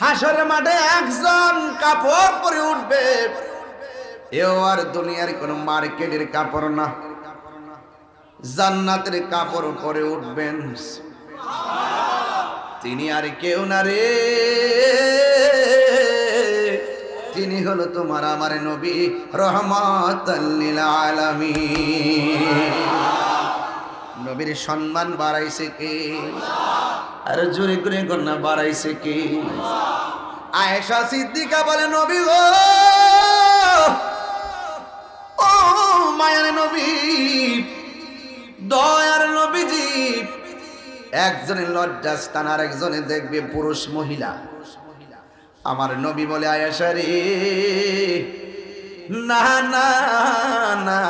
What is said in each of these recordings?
হাসরের মাঠে একজন কাপড় পরে উঠবে, এও আর দুনিয়ার কোন মার্কেটের কাপড় না, জান্নাতের কাপড় পরে উঠবেন। তিনি আর কেউ না রে, তিনি হলো তোমার আমার নবী রহমাতাল লিল আলামিন। নবীর সম্মান বাড়াইছে কে? আর জোরে করে গন্না বাড়াইছে কে? আয়েশা সিদ্দিকা বলে, নবী গো, ও মায়ের নবী, দয়ার নবীজি, একজনের লজ্জাস্থান আর একজনে দেখবে পুরুষ মহিলা। আমার নবী বলে, আয়েশা রে, না না না,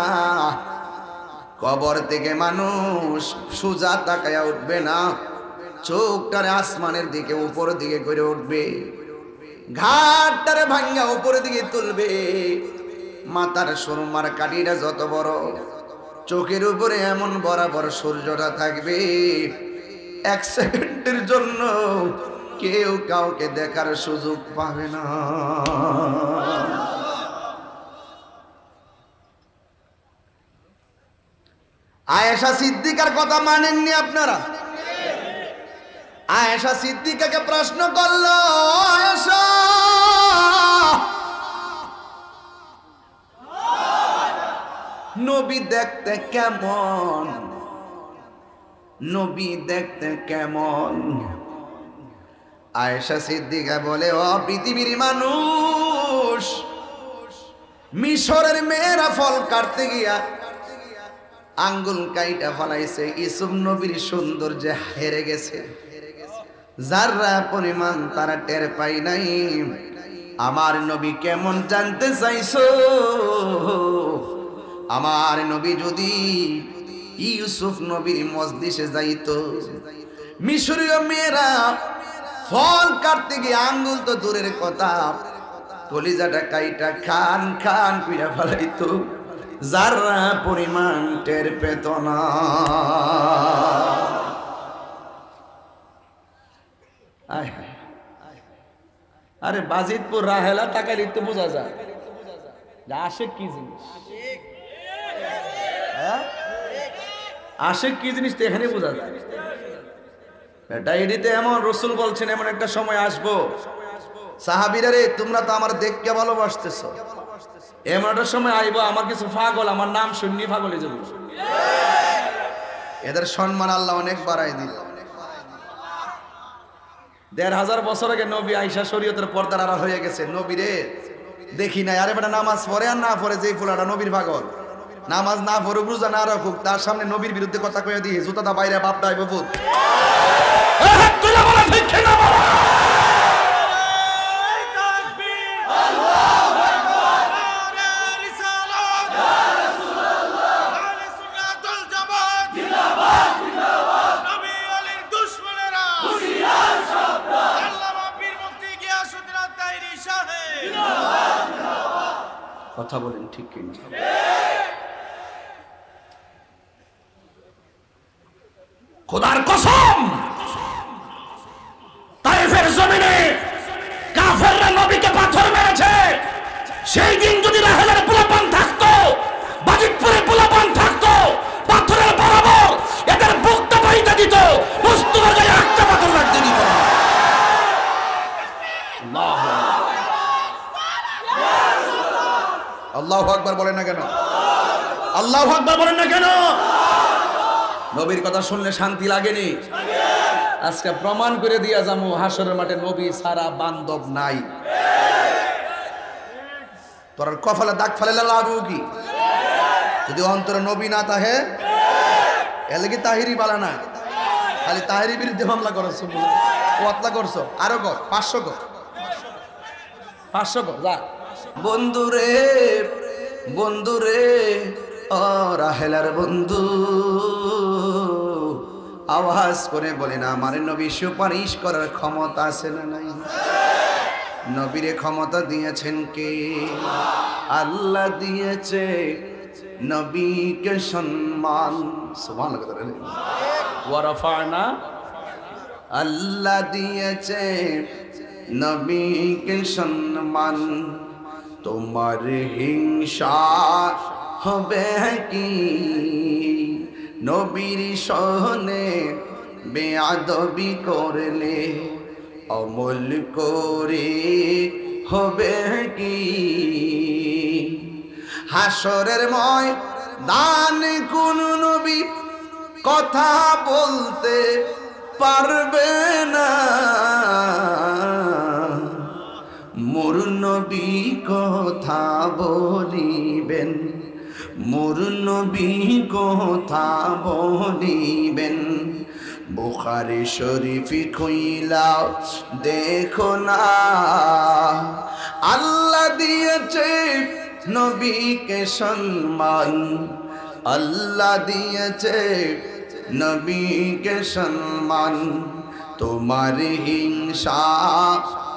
কবর থেকে মানুষ সোজা তাকায়া উঠবে না, চোখটারে আসমানের দিকে উপর দিকে করে উঠবে, ঘাটটারে ভাঙ্গা উপরের দিকে তুলবে, মাথার সুরমার কাঠিটা যত বড়, চোখের উপরে এমন বরাবর সূর্যটা থাকবে, এক সেকেন্ডের জন্য কেউ কাউকে দেখার সুযোগ পাবে না। আয়েশা সিদ্দিকার কথা মানেননি আপনারা? আয়েশা সিদ্দিকাকে প্রশ্ন করলো, আয়েশা, নবী দেখতে কেমন? নবী দেখতে কেমন? আয়েশা সিদ্দিকা বলে, ও পৃথিবীর মানুষ, মিশরের মেয়েরা ফল কাটতে গিয়া আঙ্গুল কাইটা ফলাইছে, ইসুফ নবীর সৌন্দর্যে হেরে গেছে, যারা পরিমাণ তারা টের পাই নাই। আমার নবী কেমন জানতে চাইছো? আমার নবী যদি ইউসুফ নবীর মজলিসে যাইতো, মিশরীয় মেয়েরা ফল কাটতে গিয়ে আঙ্গুল তো দূরের কথা, কলিজাটা কাইটা খান খান পিড়া ফেলাইতো, যারা পরিমাণ টের পেত না। আরে বাজিতপুর রাহেলা তাকাইলে তো বোঝা যায় আশেক কি জিনিস। আশেক কি জিনিস তো এখানে বোঝা যায়। ডায়েরিতে এমন রসুল বলছেন, এমন একটা সময় আসবো, সাহাবীরা রে, তোমরা তো আমার দেখকে ভালোবাসতেছ, এমন একটা সময় আইবো আমার কিছু পাগল আমার নাম শুননি পাগল হয়ে যাবো। এদের সম্মান আল্লাহ অনেক বাড়াই দিল। ১৫০০ বছর আগে নবী আয়েশা শরীয়তের পর্দার আড়াল হয়ে গেছে, নবীরে দেখি নাই। আরে বেটা, নামাজ পড়ে আর না পড়ে, যে ফুলাটা নবীর পাগল, নামাজ না পড়ুক, রোজা না রাখুক, তার সামনে নবীর বিরুদ্ধে কথা কয়ে দিয়ে জুতাটা বাইরে বাপ দাইব ভূত। কথা বলেন ঠিক কিনা? খোদার কসম, তায়েফের জমিনে কাফেররা নবীকে পাথর মেরেছে। সেই দিন যদি রাহেলের পোলাপান থাকতো, বাজিতপুরে পোলাপান থাকতো, পাথরের বরাবর এদের বুকটা বাইতে দিত, মুস্তুফার গায়ে একটা পাথর লাগতে দিত না। আল্লাহু আকবার বলেন না কেন? আল্লাহু আকবার বলেন না কেন? নবীর কথা শুনলে শান্তি লাগেনি? আজকে প্রমাণ করে দিয়া যাবো, হাসরের মাঠে নবী সারা বান্ধব নাই। তোর কপালে দাগ ফেলে লাগবো কি? যদি অন্তরে নবী না তাহে, এলে কি তাহিরি বালা না? খালি তাহিরি বিরুদ্ধে মামলা করছো, ওয়াতলা করছো, আরো কর, 500 কর, 500 কর, যা। বন্ধুরে বন্ধুরে, ও রাহেলার বন্ধু, আওয়াজ করে বলেন, আমার নবী সুপারিশ করার ক্ষমতা আছে না নাই? নবীরে ক্ষমতা দিয়েছেন কে? আল্লাহ দিয়েছে। নবীকে সম্মান, সুবহানাল্লাহ, ওয়া রাফা'না, আল্লাহ দিয়েছে নবীকে সম্মান, তোমার হিংসা হবে কি? নবীর সহনে বেয়াদবি করলে অমল করে হবে কি? হাসরের ময়দান কোন নবী কথা বলতে পারবে না, মোর নবী কথা বলিবেন, মোর নবী কথা বলিবেন। বুখারী শরীফ খুইলা দেখো না, আল্লাহ দিয়েছে নবীকে সম্মান, আল্লাহ দিয়েছে নবীকে সম্মান, তোমার হিংসা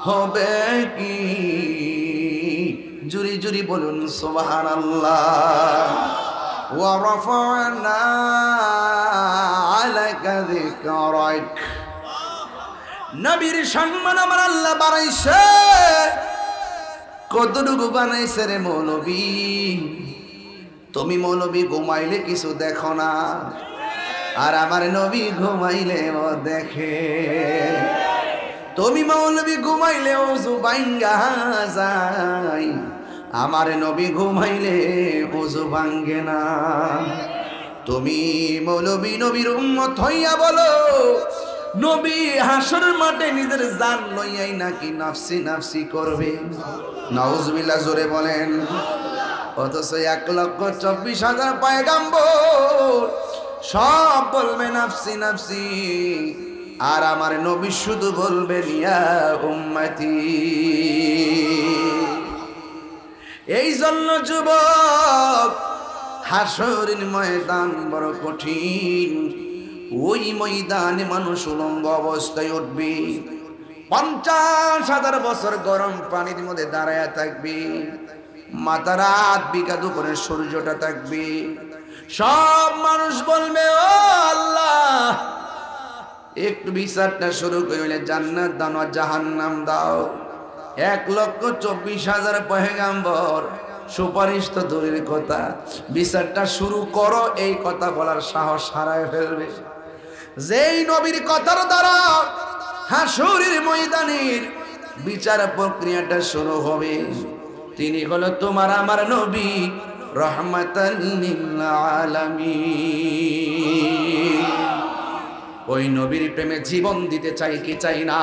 হবে কি? জুরি জুরি বলুন সুবহানাল্লাহ। ওয়া রাফা'না আলাকা যিকরাক, নবীর সম্মান আমার আল্লাহ বাড়াইছে। কতটুকু বানাইছে রে মৌলবী? তুমি মৌলবী ঘুমাইলে কিছু দেখো না, আর আমার নবী ঘুমাইলে ও দেখে। তুমি মৌলবী ঘুমাইলে ওযু ভাঙ্গা যায়, আমার নবী ঘুমাইলে ওযু ভাঙ্গে না। তুমি মৌলবী নবীর উম্মত হইয়া বলো, নবী হাসর মাঠে নিজের জান লইয়াই নাকি নাফসি নাফসি করবে। নাউজুবিল্লাহ, জোরে বলেন। অথচ 1,24,000 পয়গাম্বর সব বলবে নাফসি নাফসি, আর আমার নবী শুধু বলবেন ইয়া উম্মতি। এই জন্য যুবক, হাসরের ময়দান বড় কঠিন। ওই ময়দানে মানুষ উলঙ্গ অবস্থায় উঠবে, 50,000 বছর গরম পানির মধ্যে দাঁড়ায়া থাকবে, মাথা রাত বিঘা দুপুরের সূর্যটা থাকবে। সব মানুষ বলবে ও আল্লাহ, একটু বিচারটা শুরু করলে জান্নাত দাও না জাহান্নাম দাও। 1,24,000 পয়গাম্বর সুপারিশ তো দূরের কথা, বিচারটা শুরু করো এই কথা বলার সাহস হারায় ফেলবে। যেই নবীর কথার দ্বারা হাসরের ময়দানের বিচার প্রক্রিয়াটা শুরু হবে, তিনি হলো তোমার আমার নবী রাহমাতাল লিল আলামিন। ওই নবীর প্রেমে জীবন দিতে চাই কি চাই না?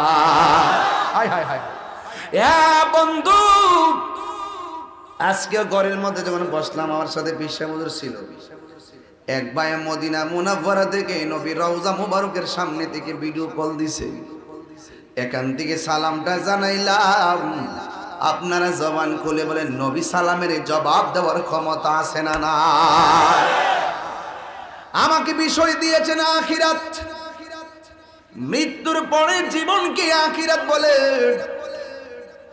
হায় হায় হায়। বন্ধু, আজকে ঘরের মধ্যে যখন বসলাম, আমার সাথে বিশ্বাস হুজুর ছিল। এক ভাই মদিনা মুনাফফারা থেকে নবীর রওজা মুবারকের সামনে থেকে ভিডিও কল দিছে। এখান থেকে সালামটা জানাইলাম। আপনারা জবান খুলে বলেন, নবী সালামের জবাব দেওয়ার ক্ষমতা আছে না? না। আমাকে বিষয় দিয়েছেন আখিরাত, মৃত্যুর পরের জীবনকে আখিরাত বলে।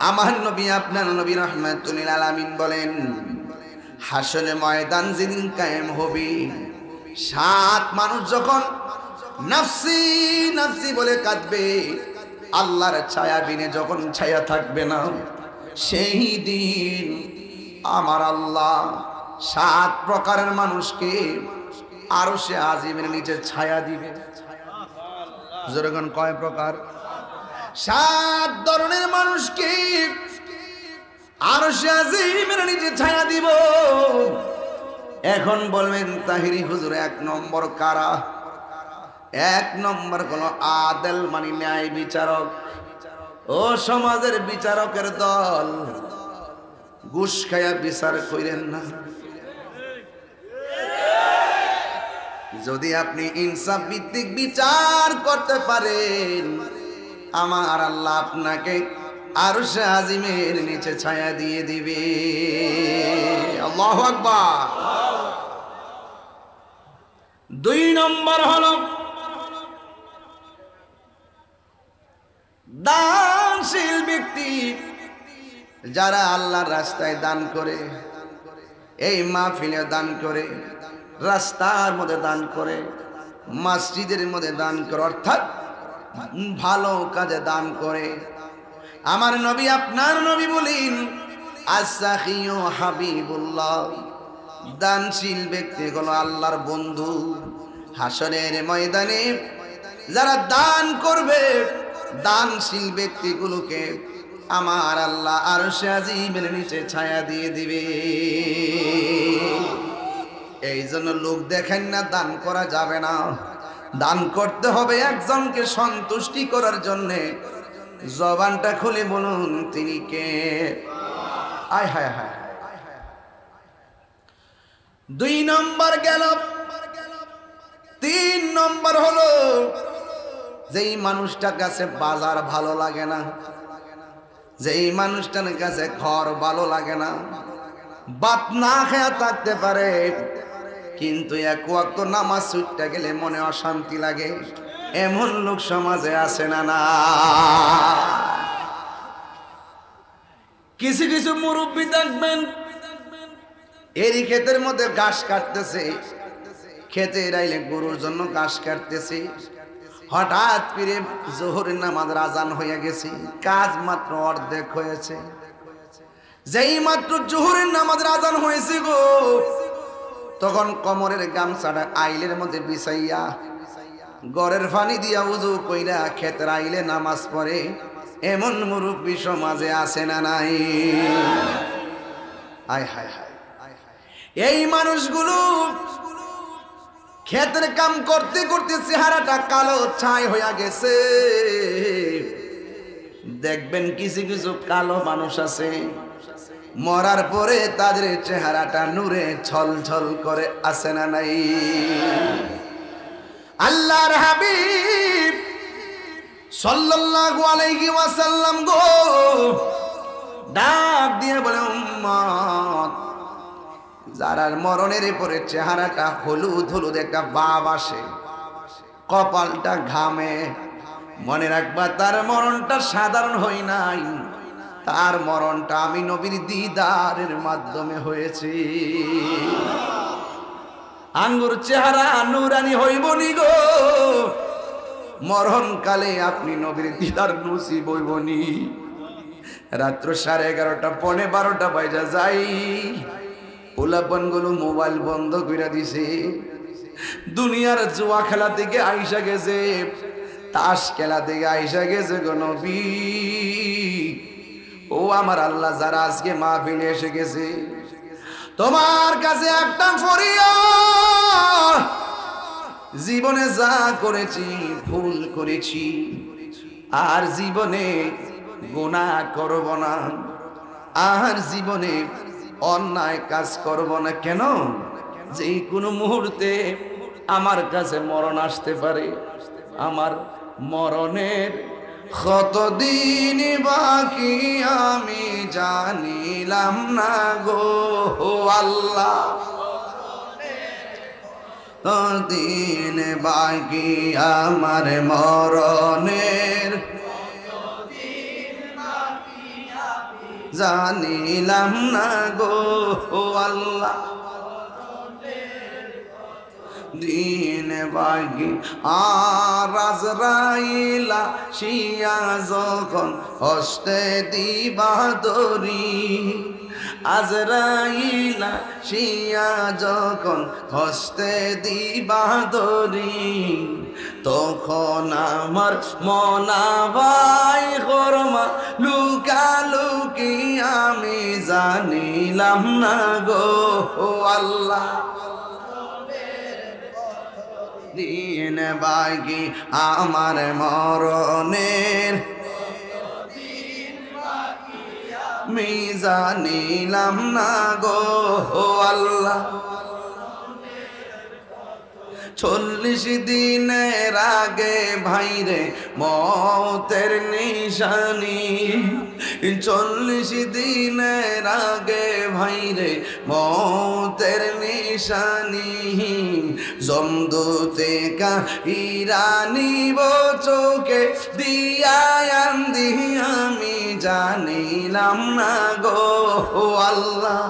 আমার নবী, আপনার নবী রাহমাতুল লিল আলামিন বলেন, হাসরে ময়দান যেদিন কায়েম হবে, 7 মানুষ যখন নাফসি নাফসি বলে কাঁদবে, আল্লাহর ছায়া বিনে যখন ছায়া থাকবে না, সেই দিন আমার আল্লাহ 7 প্রকারের মানুষকে আরশে আজিমের নিচে ছায়া দিবে। যখন কয় প্রকার? 7 ধরনের মানুষকে আরশে আজিমের নিচে ছায়া দিব। এখন বলবেন তাহিরি হুজুর, 1 নম্বর কারা? 1 নম্বর হলো আদেল, মানে ন্যায় বিচারক। ও সমাজের বিচারকের দল, ঘুষ খায়া বিচার কইরেন না। যদি আপনি ইনসাফ ভিত্তিক বিচার করতে পারেন, আমার আল্লাহ আপনাকে আরশে আজিমের নিচে ছায়া দিয়ে দিবে। আল্লাহু আকবার। 2 নম্বর হলো দানশীল ব্যক্তি, যারা আল্লাহর রাস্তায় দান করে, এই মাহফিলে দান করে, রাস্তার মধ্যে দান করে, মসজিদের মধ্যে দান করে, অর্থাৎ ভালো কাজে দান করে। আমার নবী আপনার নবী বলেন আস-সাখিয়ু হাবিবুল্লাহ, দানশীল ব্যক্তি হলো আল্লাহর বন্ধু। হাসরের ময়দানে যারা দান করবে, দানশীল ব্যক্তিগুলোকে আমার আল্লাহ আরশে আজিমের নিচে ছায়া দিয়ে দিবে। এই জন্য লোক দেখেন না, দান করা যাবে না। দান করতে হবে একজনকে সন্তুষ্টি করার জন্যে। জবানটা খুলে বলুন তিনি কে? আয় হায় হায়। 2 নম্বর গেল। 3 নম্বর হলো যেই মানুষটার কাছে বাজার ভালো লাগে না, যেই মানুষটার কাছে ঘর ভালো লাগে না, ভাত না খেয়ে থাকতে পারে কিন্তু এক ওয়াক্ত নামাজ ছুটতে গেলে মনে অশান্তি লাগে, এমন লোক সমাজে আছে না? না, কিছু কিছু মুরব্বী দেখবেন এরই ক্ষেতের মধ্যে ঘাস কাটতেছে, খেতে রাইলে গরুর জন্য ঘাস কাটতেছে, হঠাৎ করে জোহরের নামাজের আজান হয়ে গেছে, কাজ মাত্র অর্ধেক হয়েছে। যেই মাত্র জোহরের নামাজের আজান হয়েছে গো, তখন কোমরের গামছাটা আইলের মধ্যে বিছাইয়া গড়ের পানি দিয়া উযু কইরা খেতের আইলে নামাজ পড়ে, এমন মুরব্বী সমাজে আছে না নাই? আয় হায় হায়। এই মানুষগুলো ক্ষেতের কাম করতে করতে চেহারাটা কালো ছাই হয়ে গেছে। দেখবেন কিছু কিছু কালো মানুষ আছে, মরার পরে তাদের চেহারাটা নূরে ছলছল করে, আছে না নাই? আল্লাহর হাবিব সাল্লাল্লাহু আলাইহি ওয়াসাল্লাম গো ডাক দিয়ে বলে, উম্মত, যারার মরণের পরে চেহারাটা হলুদ হলুদ একটা ভাব আসে, কপালটা ঘামে, মনে রাখবা তার মরণটা সাধারণ হই নাই, তার মরণটা আমি নবীর দিদারের মাধ্যমে হয়েছে। আঙ্গুর চেহারা নুরানি হইবনি গো, মরণকালে আপনি নবীর দিদার নসিব হইবনি। রাত্র 11:30 পৌনে 12টা বাজা যাই, পোলাপানগুলো মোবাইল বন্ধ করে দিছে, দুনিয়ার জুয়া খেলা থেকে আইসা গেছে, তাস খেলা থেকে আইসা গেছে গো নবী। ও আমার আল্লাহ, যারা আজকে মাহফিলে এসে গেছে, তোমার কাছে একটা ফরিয়াদ, জীবনে যা করেছি ভুল করেছি, আর জীবনে গুনাহ করব না, আর জীবনে অন্যায় কাজ করব না। কেন? যে কোনো মুহূর্তে আমার কাছে মরণ আসতে পারে। আমার মরণের কতদিন বাকি আমি জানিলাম না গো আল্লাহ, কতদিন বাকি আমার মরণের জানিলাম না গো আল্লাহ, দিন বাকি। আর আজরাইলা শিয়া যখন হস্তে দিবা দরি, আজরাইলা শিয়া যখন হস্তে দিবা দরি, তখন আমার মনা ভাই কর্মা লুকালুকি আমি জানিলাম না গো আল্লাহ, দিন বাকি আমার মরণের আমি জানিলাম না গো আল্লাহ। 40 দিনের আগে ভাইরে মৌতের নিশানি, 40 দিনের আগে ভাইরে মৌতের নিশানি, জমদূতে কাহিরানি চোখে দিয়ায়ান্দি আমি জানিলাম না গো আল্লাহ,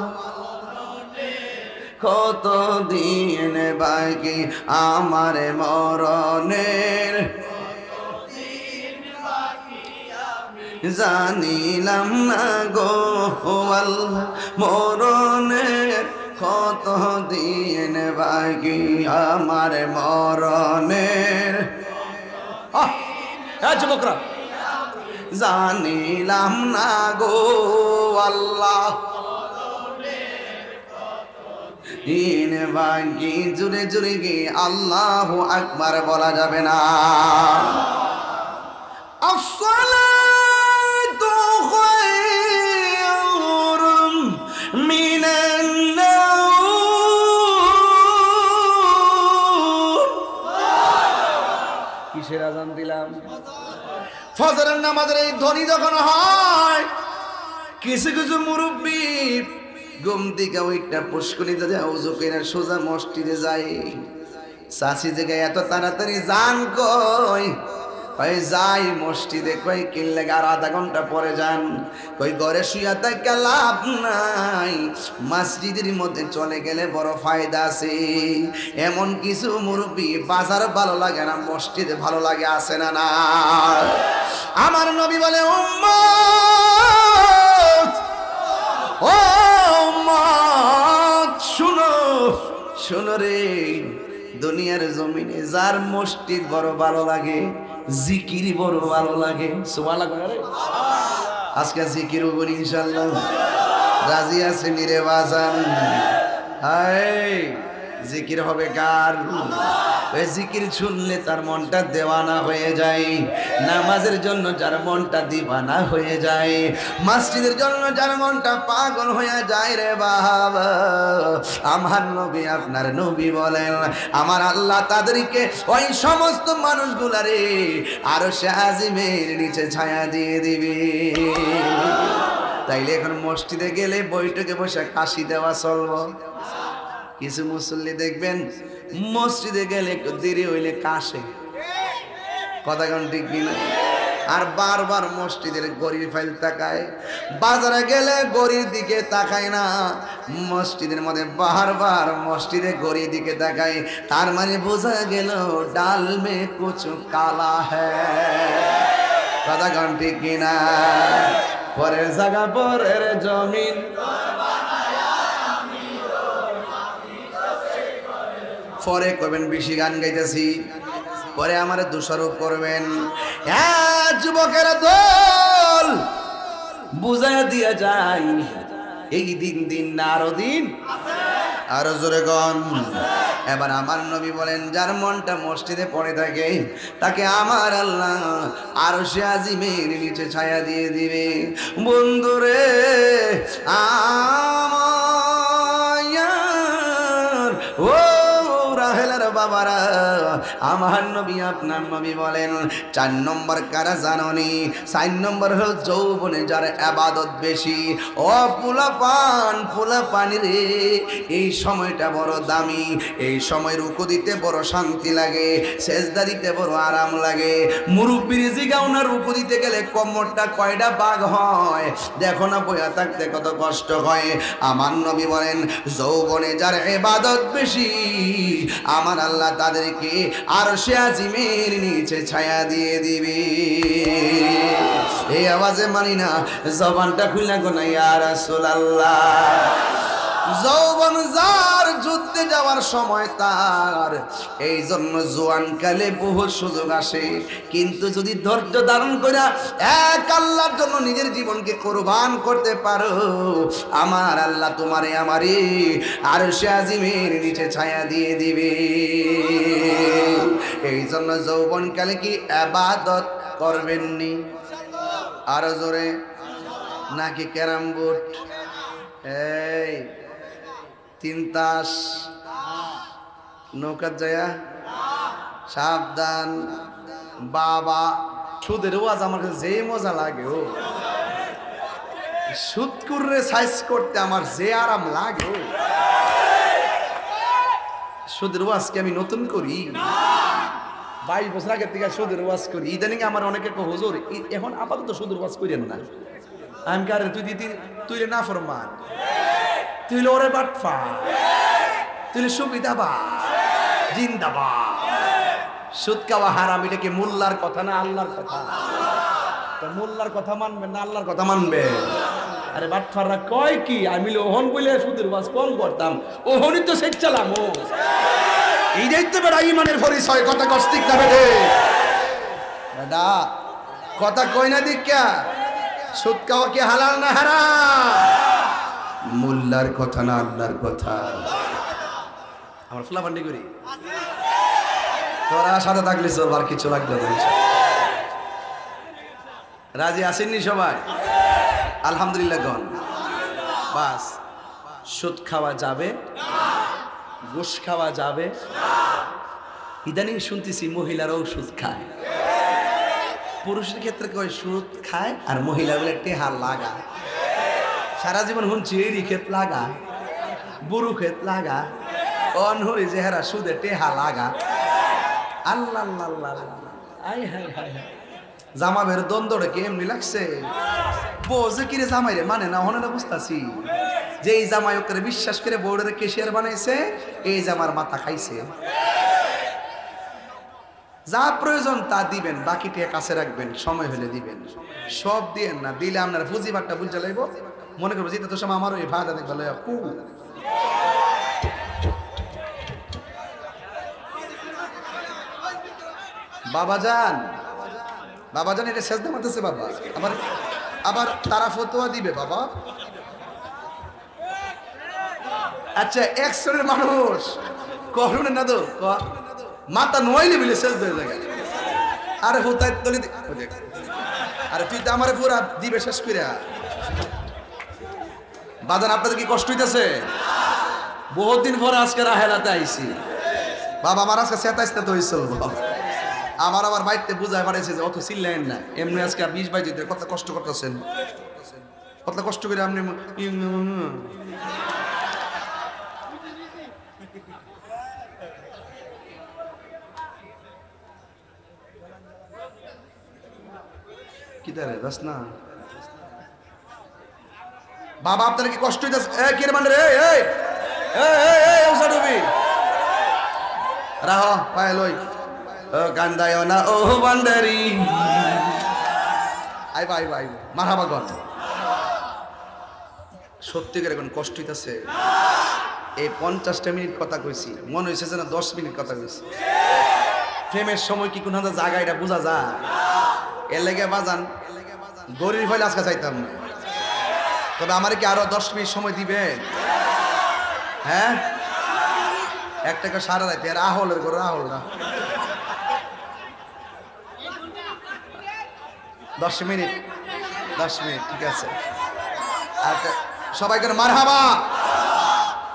কত দিন বাকি আমার মরণের জানিলাম না গো আল্লাহ মরণের কত দিন বাকি আমার মরণের। যুবকরা, জানিলাম না গো আল্লাহ দিন বাকি। জুড়ে জুড়ে গিয়ে আল্লাহু আকবার বলা যাবে না। আসসালাতু খায়রুম মিনান নাওম। কিসের আযান দিলাম? ফজরের নামাজের এই ধ্বনি যখন হয়, কিছু কিছু মুরব্বী ঘুম থেকে ওইটা পুষ্করিতে যায়, ওযু করে সোজা মসজিদে যায়। চাচি জায়গায় এত তাড়াতাড়ি যান কই? কই যাই মসজিদে। কই কিনলে আর আধা ঘন্টা পরে যান। কই ঘরে শুয়া থাকা লাভ নাই, মসজিদের মধ্যে চলে গেলে বড় ফায়দা আছে। এমন কিছু মুরব্বী বাজার ভালো লাগে না, মসজিদে ভালো লাগে, আছে না না? আমার নবী বলে উম্মত, ও উম্মত শুনো শুনো রে, দুনিয়ার জমিনে যার মসজিদ বড় ভালো লাগে, জিকির বড় ভালো লাগে। সুবহানাল্লাহ। আজকে জিকির করি ইনশাআল্লাহ। রাজি আছেন রে বাজান? হায় জিকির হবে কার? ওই জিকির শুনলে তার মনটা দেওয়ানা হয়ে যায়। নামাজের জন্য যার মনটা দিবানা হয়ে যায়, মসজিদের জন্য যার মনটা পাগল হয়ে যায় রে বাবা, আমার নবী আপনার নবী বলেন আমার আল্লাহ তাদেরকে ওই সমস্ত মানুষগুলারে আরশে আজিমের নিচে ছায়া দিয়ে দিবে। তাইলে এখন মসজিদে গেলে বৈঠকে বসে কাশি দেওয়া চলবো। কিছু মুসল্লি দেখবেন মসজিদে গেলে একটু দেরি হইলে কাশে, কথা কোন ঠিক কিনা? আর বারবার মসজিদের গড়ির ফাইল তাকায়, বাজারে গেলে গড়ির দিকে তাকায় না, মসজিদের মধ্যে বারবার মসজিদে গড়ির দিকে তাকায়। তার মানে বোঝা গেল ডাল মে কুছ কালা হ্যায়, কথা কোন ঠিক কিনা? পরের জায়গা পরের জমিন, পরে করবেন বেশি গান গাইতেছি, পরে আমার দোষারোপ করবেন। যুবকের দল বুঝাইয়া দিয়া যায়, এই দিন দিন না আরো দিন, আরো জোরে গন। এবার আমার নবী বলেন যার মনটা মসজিদে পড়ে থাকে তাকে আমার আল্লাহ আরশে আজিমের নিচে ছায়া দিয়ে দিবে। বন্ধুরে আমার ও বাবারা, আমার নবী আপনার নবী বলেন 4 নম্বর কারা জাননি? 4 নম্বর হলো যৌবনে যার ইবাদত বেশি। ও পোলা পানি রে, এই সময়টা বড় দামি। এই সময় রুকু দিতে বড় শান্তি লাগে, সেজদা দিতে বড় আরাম লাগে। মুরব্বির জিগাও না, রুকু দিতে গেলে কোমরটা কয়টা ভাগ হয় দেখো না, বইয়া থাকতে কত কষ্ট হয়। আমার নবী বলেন যৌবনে যার ইবাদত বেশি, আমার আল্লাহ তাদেরকে আরশে আজিমের নিচে ছায়া দিয়ে দিবে। এই আওয়াজে মানি না, জবানটা খুলে গো না ইয়া রাসূলুল্লাহ। যৌবন যার যুদ্ধে যাওয়ার সময় তার, এই জন্য জোয়ানকালে বহু সুযোগ আসে, কিন্তু যদি ধৈর্য ধারণ করে এক আল্লাহর জন্য নিজের জীবনকে কোরবান করতে পারো, আমার আল্লাহ তোমারে আমারে আরশে আজিমের নিচে ছায়া দিয়ে দিবে। এই জন্য যৌবনকালে কি ইবাদত করবেননি? আরো জোরে নাকি ক্যারাম বোর্ড? এই 3 তাস নৌকার জায়গা সাবধান বাবা। সুদের ওয়াজ আমার কাছে যে মজা লাগে, ও সুদ করে সাইজ করতে আমার যে আরাম লাগে। সুদের ওয়াজকে আমি নতুন করি, 22 বছর আগের থেকে সুদের ওয়াজ করি। ইদানিং আমার অনেকে হুজুর এখন আপাতত সুদের ওয়াজ করেন না। আমি কারে তুই না ফরমান, তুই ওরে বাটফা, তুই সুবিধাবা জিন্দাবাদ। সুদ খাওয়া হারাম, এটা কি মোল্লার কথা না আল্লাহর কথা? তো মোল্লার কথা মানবেন না আল্লাহর কথা মানবেন? আরে বাটফাররা কয় কি আমি ওহন বলে সুদের বাস কম করতাম, ওহনই তো শেখ চালাম। ও এই দেখতে বেড়া ইমানের পরিচয়, কথা কষ্টিক না বেড়ে বেডা কথা কই না দীক্ষা। সুদ খাওয়া কি হালাল না হারাম? মোল্লার কথা না আল্লাহর কথা। আমার ফুলা বান্ডি করি তোরা সাথে থাকলে সব আর কিছু লাগবে না। রাজি আসেননি সবাই? আলহামদুলিল্লাহ গণ। বাস সুদ খাওয়া যাবে, ঘুষ খাওয়া যাবে। ইদানিং শুনতেছি মহিলারাও সুদ খায়। পুরুষের ক্ষেত্রে কয় সুদ খায় আর মহিলা বলে টেহা লাগা। সারা জীবন শুনছি এরি ক্ষেত লাগা, বুড়ু ক্ষেত লাগা, অনহরি চেহারা সুদে টেহা লাগা। আল্লাহ আল্লাহ আল্লাহ, আই হাই হাই হাই। জামাবের দ্বন্দ্বটা কি এমনি লাগছে? বোঝে কিরে জামাই রে মানে না হনে বুঝতাছি যে এই জামাই ওকে বিশ্বাস করে বউরে কেশিয়ার বানাইছে, এই জামার মাথা খাইছে। যা প্রয়োজন তা দিবেন, বাকিটা কাছে রাখবেন, সময় হলে দিবেন। সব দিয়েন না, দিলে আপনার ফুজি ভাটটা বুঝে লাইব। মনে করবো যেটা তো সময় আমারও এই ভাড়া দেখবে কু। বাবাজান বাবাজান এটা শেষ দামাতেছে বাবা, আবার আবার তারা ফতোয়া দিবে বাবা। আচ্ছা এক শ্রেণীর মানুষ কখনো না তো মাথা নোয়াইলে মিলে শেষ হয়ে যায়। আরে হোতায় তলি, আরে তুই তো আমার পুরা দিবে শেষ করে। বাজান আপনাদের কি কষ্ট হইতেছে? বহুত দিন পরে আজকে রাহেলাতে আইছি বাবা। আমার আজকে 27টা তো হয়েছিল। আমার আবার বাইতে বুঝায় পারেছে যে অত চিল্লেন না, এমনি আজকে 20-22 কত কষ্ট করতেছেন, কত কষ্ট করে আপনি কি দাঁড়ে দাস না বাবা। আপনার কি কষ্ট হইতেছে? কি মানে রে রাহ পায় লই গান্দায় না ও বান্দারি। আই ভাই ভাই মারহাবা গণ। সত্যিকার এখন কষ্ট হইতেছে। এই 50টা মিনিট কথা কইছি, মনে হয়েছে যেন 10 মিনিট কথা কইছি। প্রেমের সময় কি কোন জায়গা এটা বোঝা যায়? এর লেগে বাজান গরিব হইলে আজকে চাইতাম না। তবে আমার কি আরো 10 মিনিট সময় দিবে? হ্যাঁ, এক টাকা সারা রাইতে আর আহলের ঘর আহল না। 10 মিনিট ঠিক আছে। আর সবাই করে মারহাবা।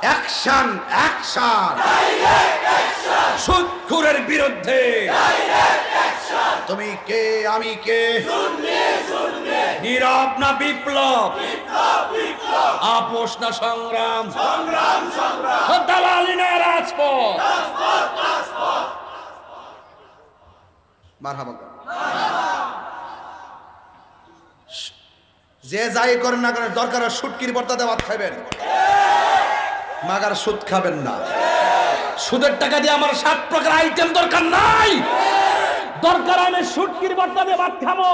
অ্যাকশন অ্যাকশন, সুদখোরের বিরুদ্ধে। তুমি কে আমি কে, নীরব না বিপ্লব, আপোষ না সংগ্রাম, দালালি না রাজপথ। মারহাবা। যে যাই করেন না করেন, দরকার সুটকির বর্তাতে ভাত খাবেন, মাগার সুদ খাবেন না। সুদের টাকা দিয়ে আমার 7 প্রকার আইটেম দরকার নাই। দরকার আমি সুটকির বর্তাতে ভাত খাবো,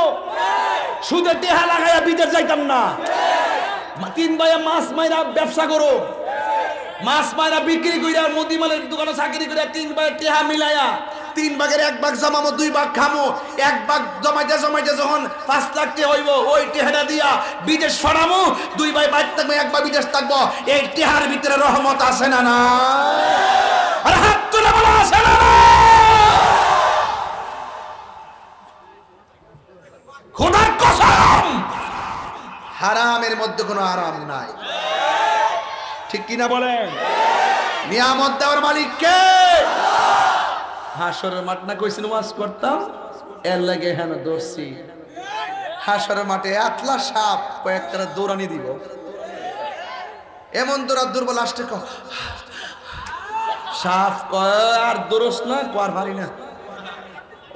সুদের টেহা লাগাইয়া বিদেশ যাইতাম না। 3 ভাইয়া মাছ মাইরা ব্যবসা করো, মাছ মাইরা বিক্রি কইরা মুদিমালের দোকানে চাকরি কইরা 3 ভাইয়া টেহা মিলাইয়া 3 ভাগের 1 ভাগ জমামো, 2 ভাগ খামো। 1 ভাগ জমাইতে জমাইতে যখন 5 লাখ টাকা হইব, ওই টেহাটা দিয়া বিদেশ ছড়ামো। 2 ভাই বাইরে থাকবো, 1 ভাই বিদেশ থাকবো। এই টেহার ভিতরে রহমত আছে না? না, আরে হাত তুলে বলা আছে না? খোদার কসম, হারামের মধ্যে কোনো আরাম নাই। ঠিক কিনা বলেন? নিয়ামত দেওয়ার মালিক কে? হাসরের মাঠ না কইছেন ওয়াজ করতাম, এর লাগে হেন দৌড়ছি। হাসরের মাঠে আতলা সাপ কয়েকটা দৌড়ানি দিব, এমন দৌড়া দুর্বল লাস্টে সাপ কয় আর দৌড়স না, কর পারি না।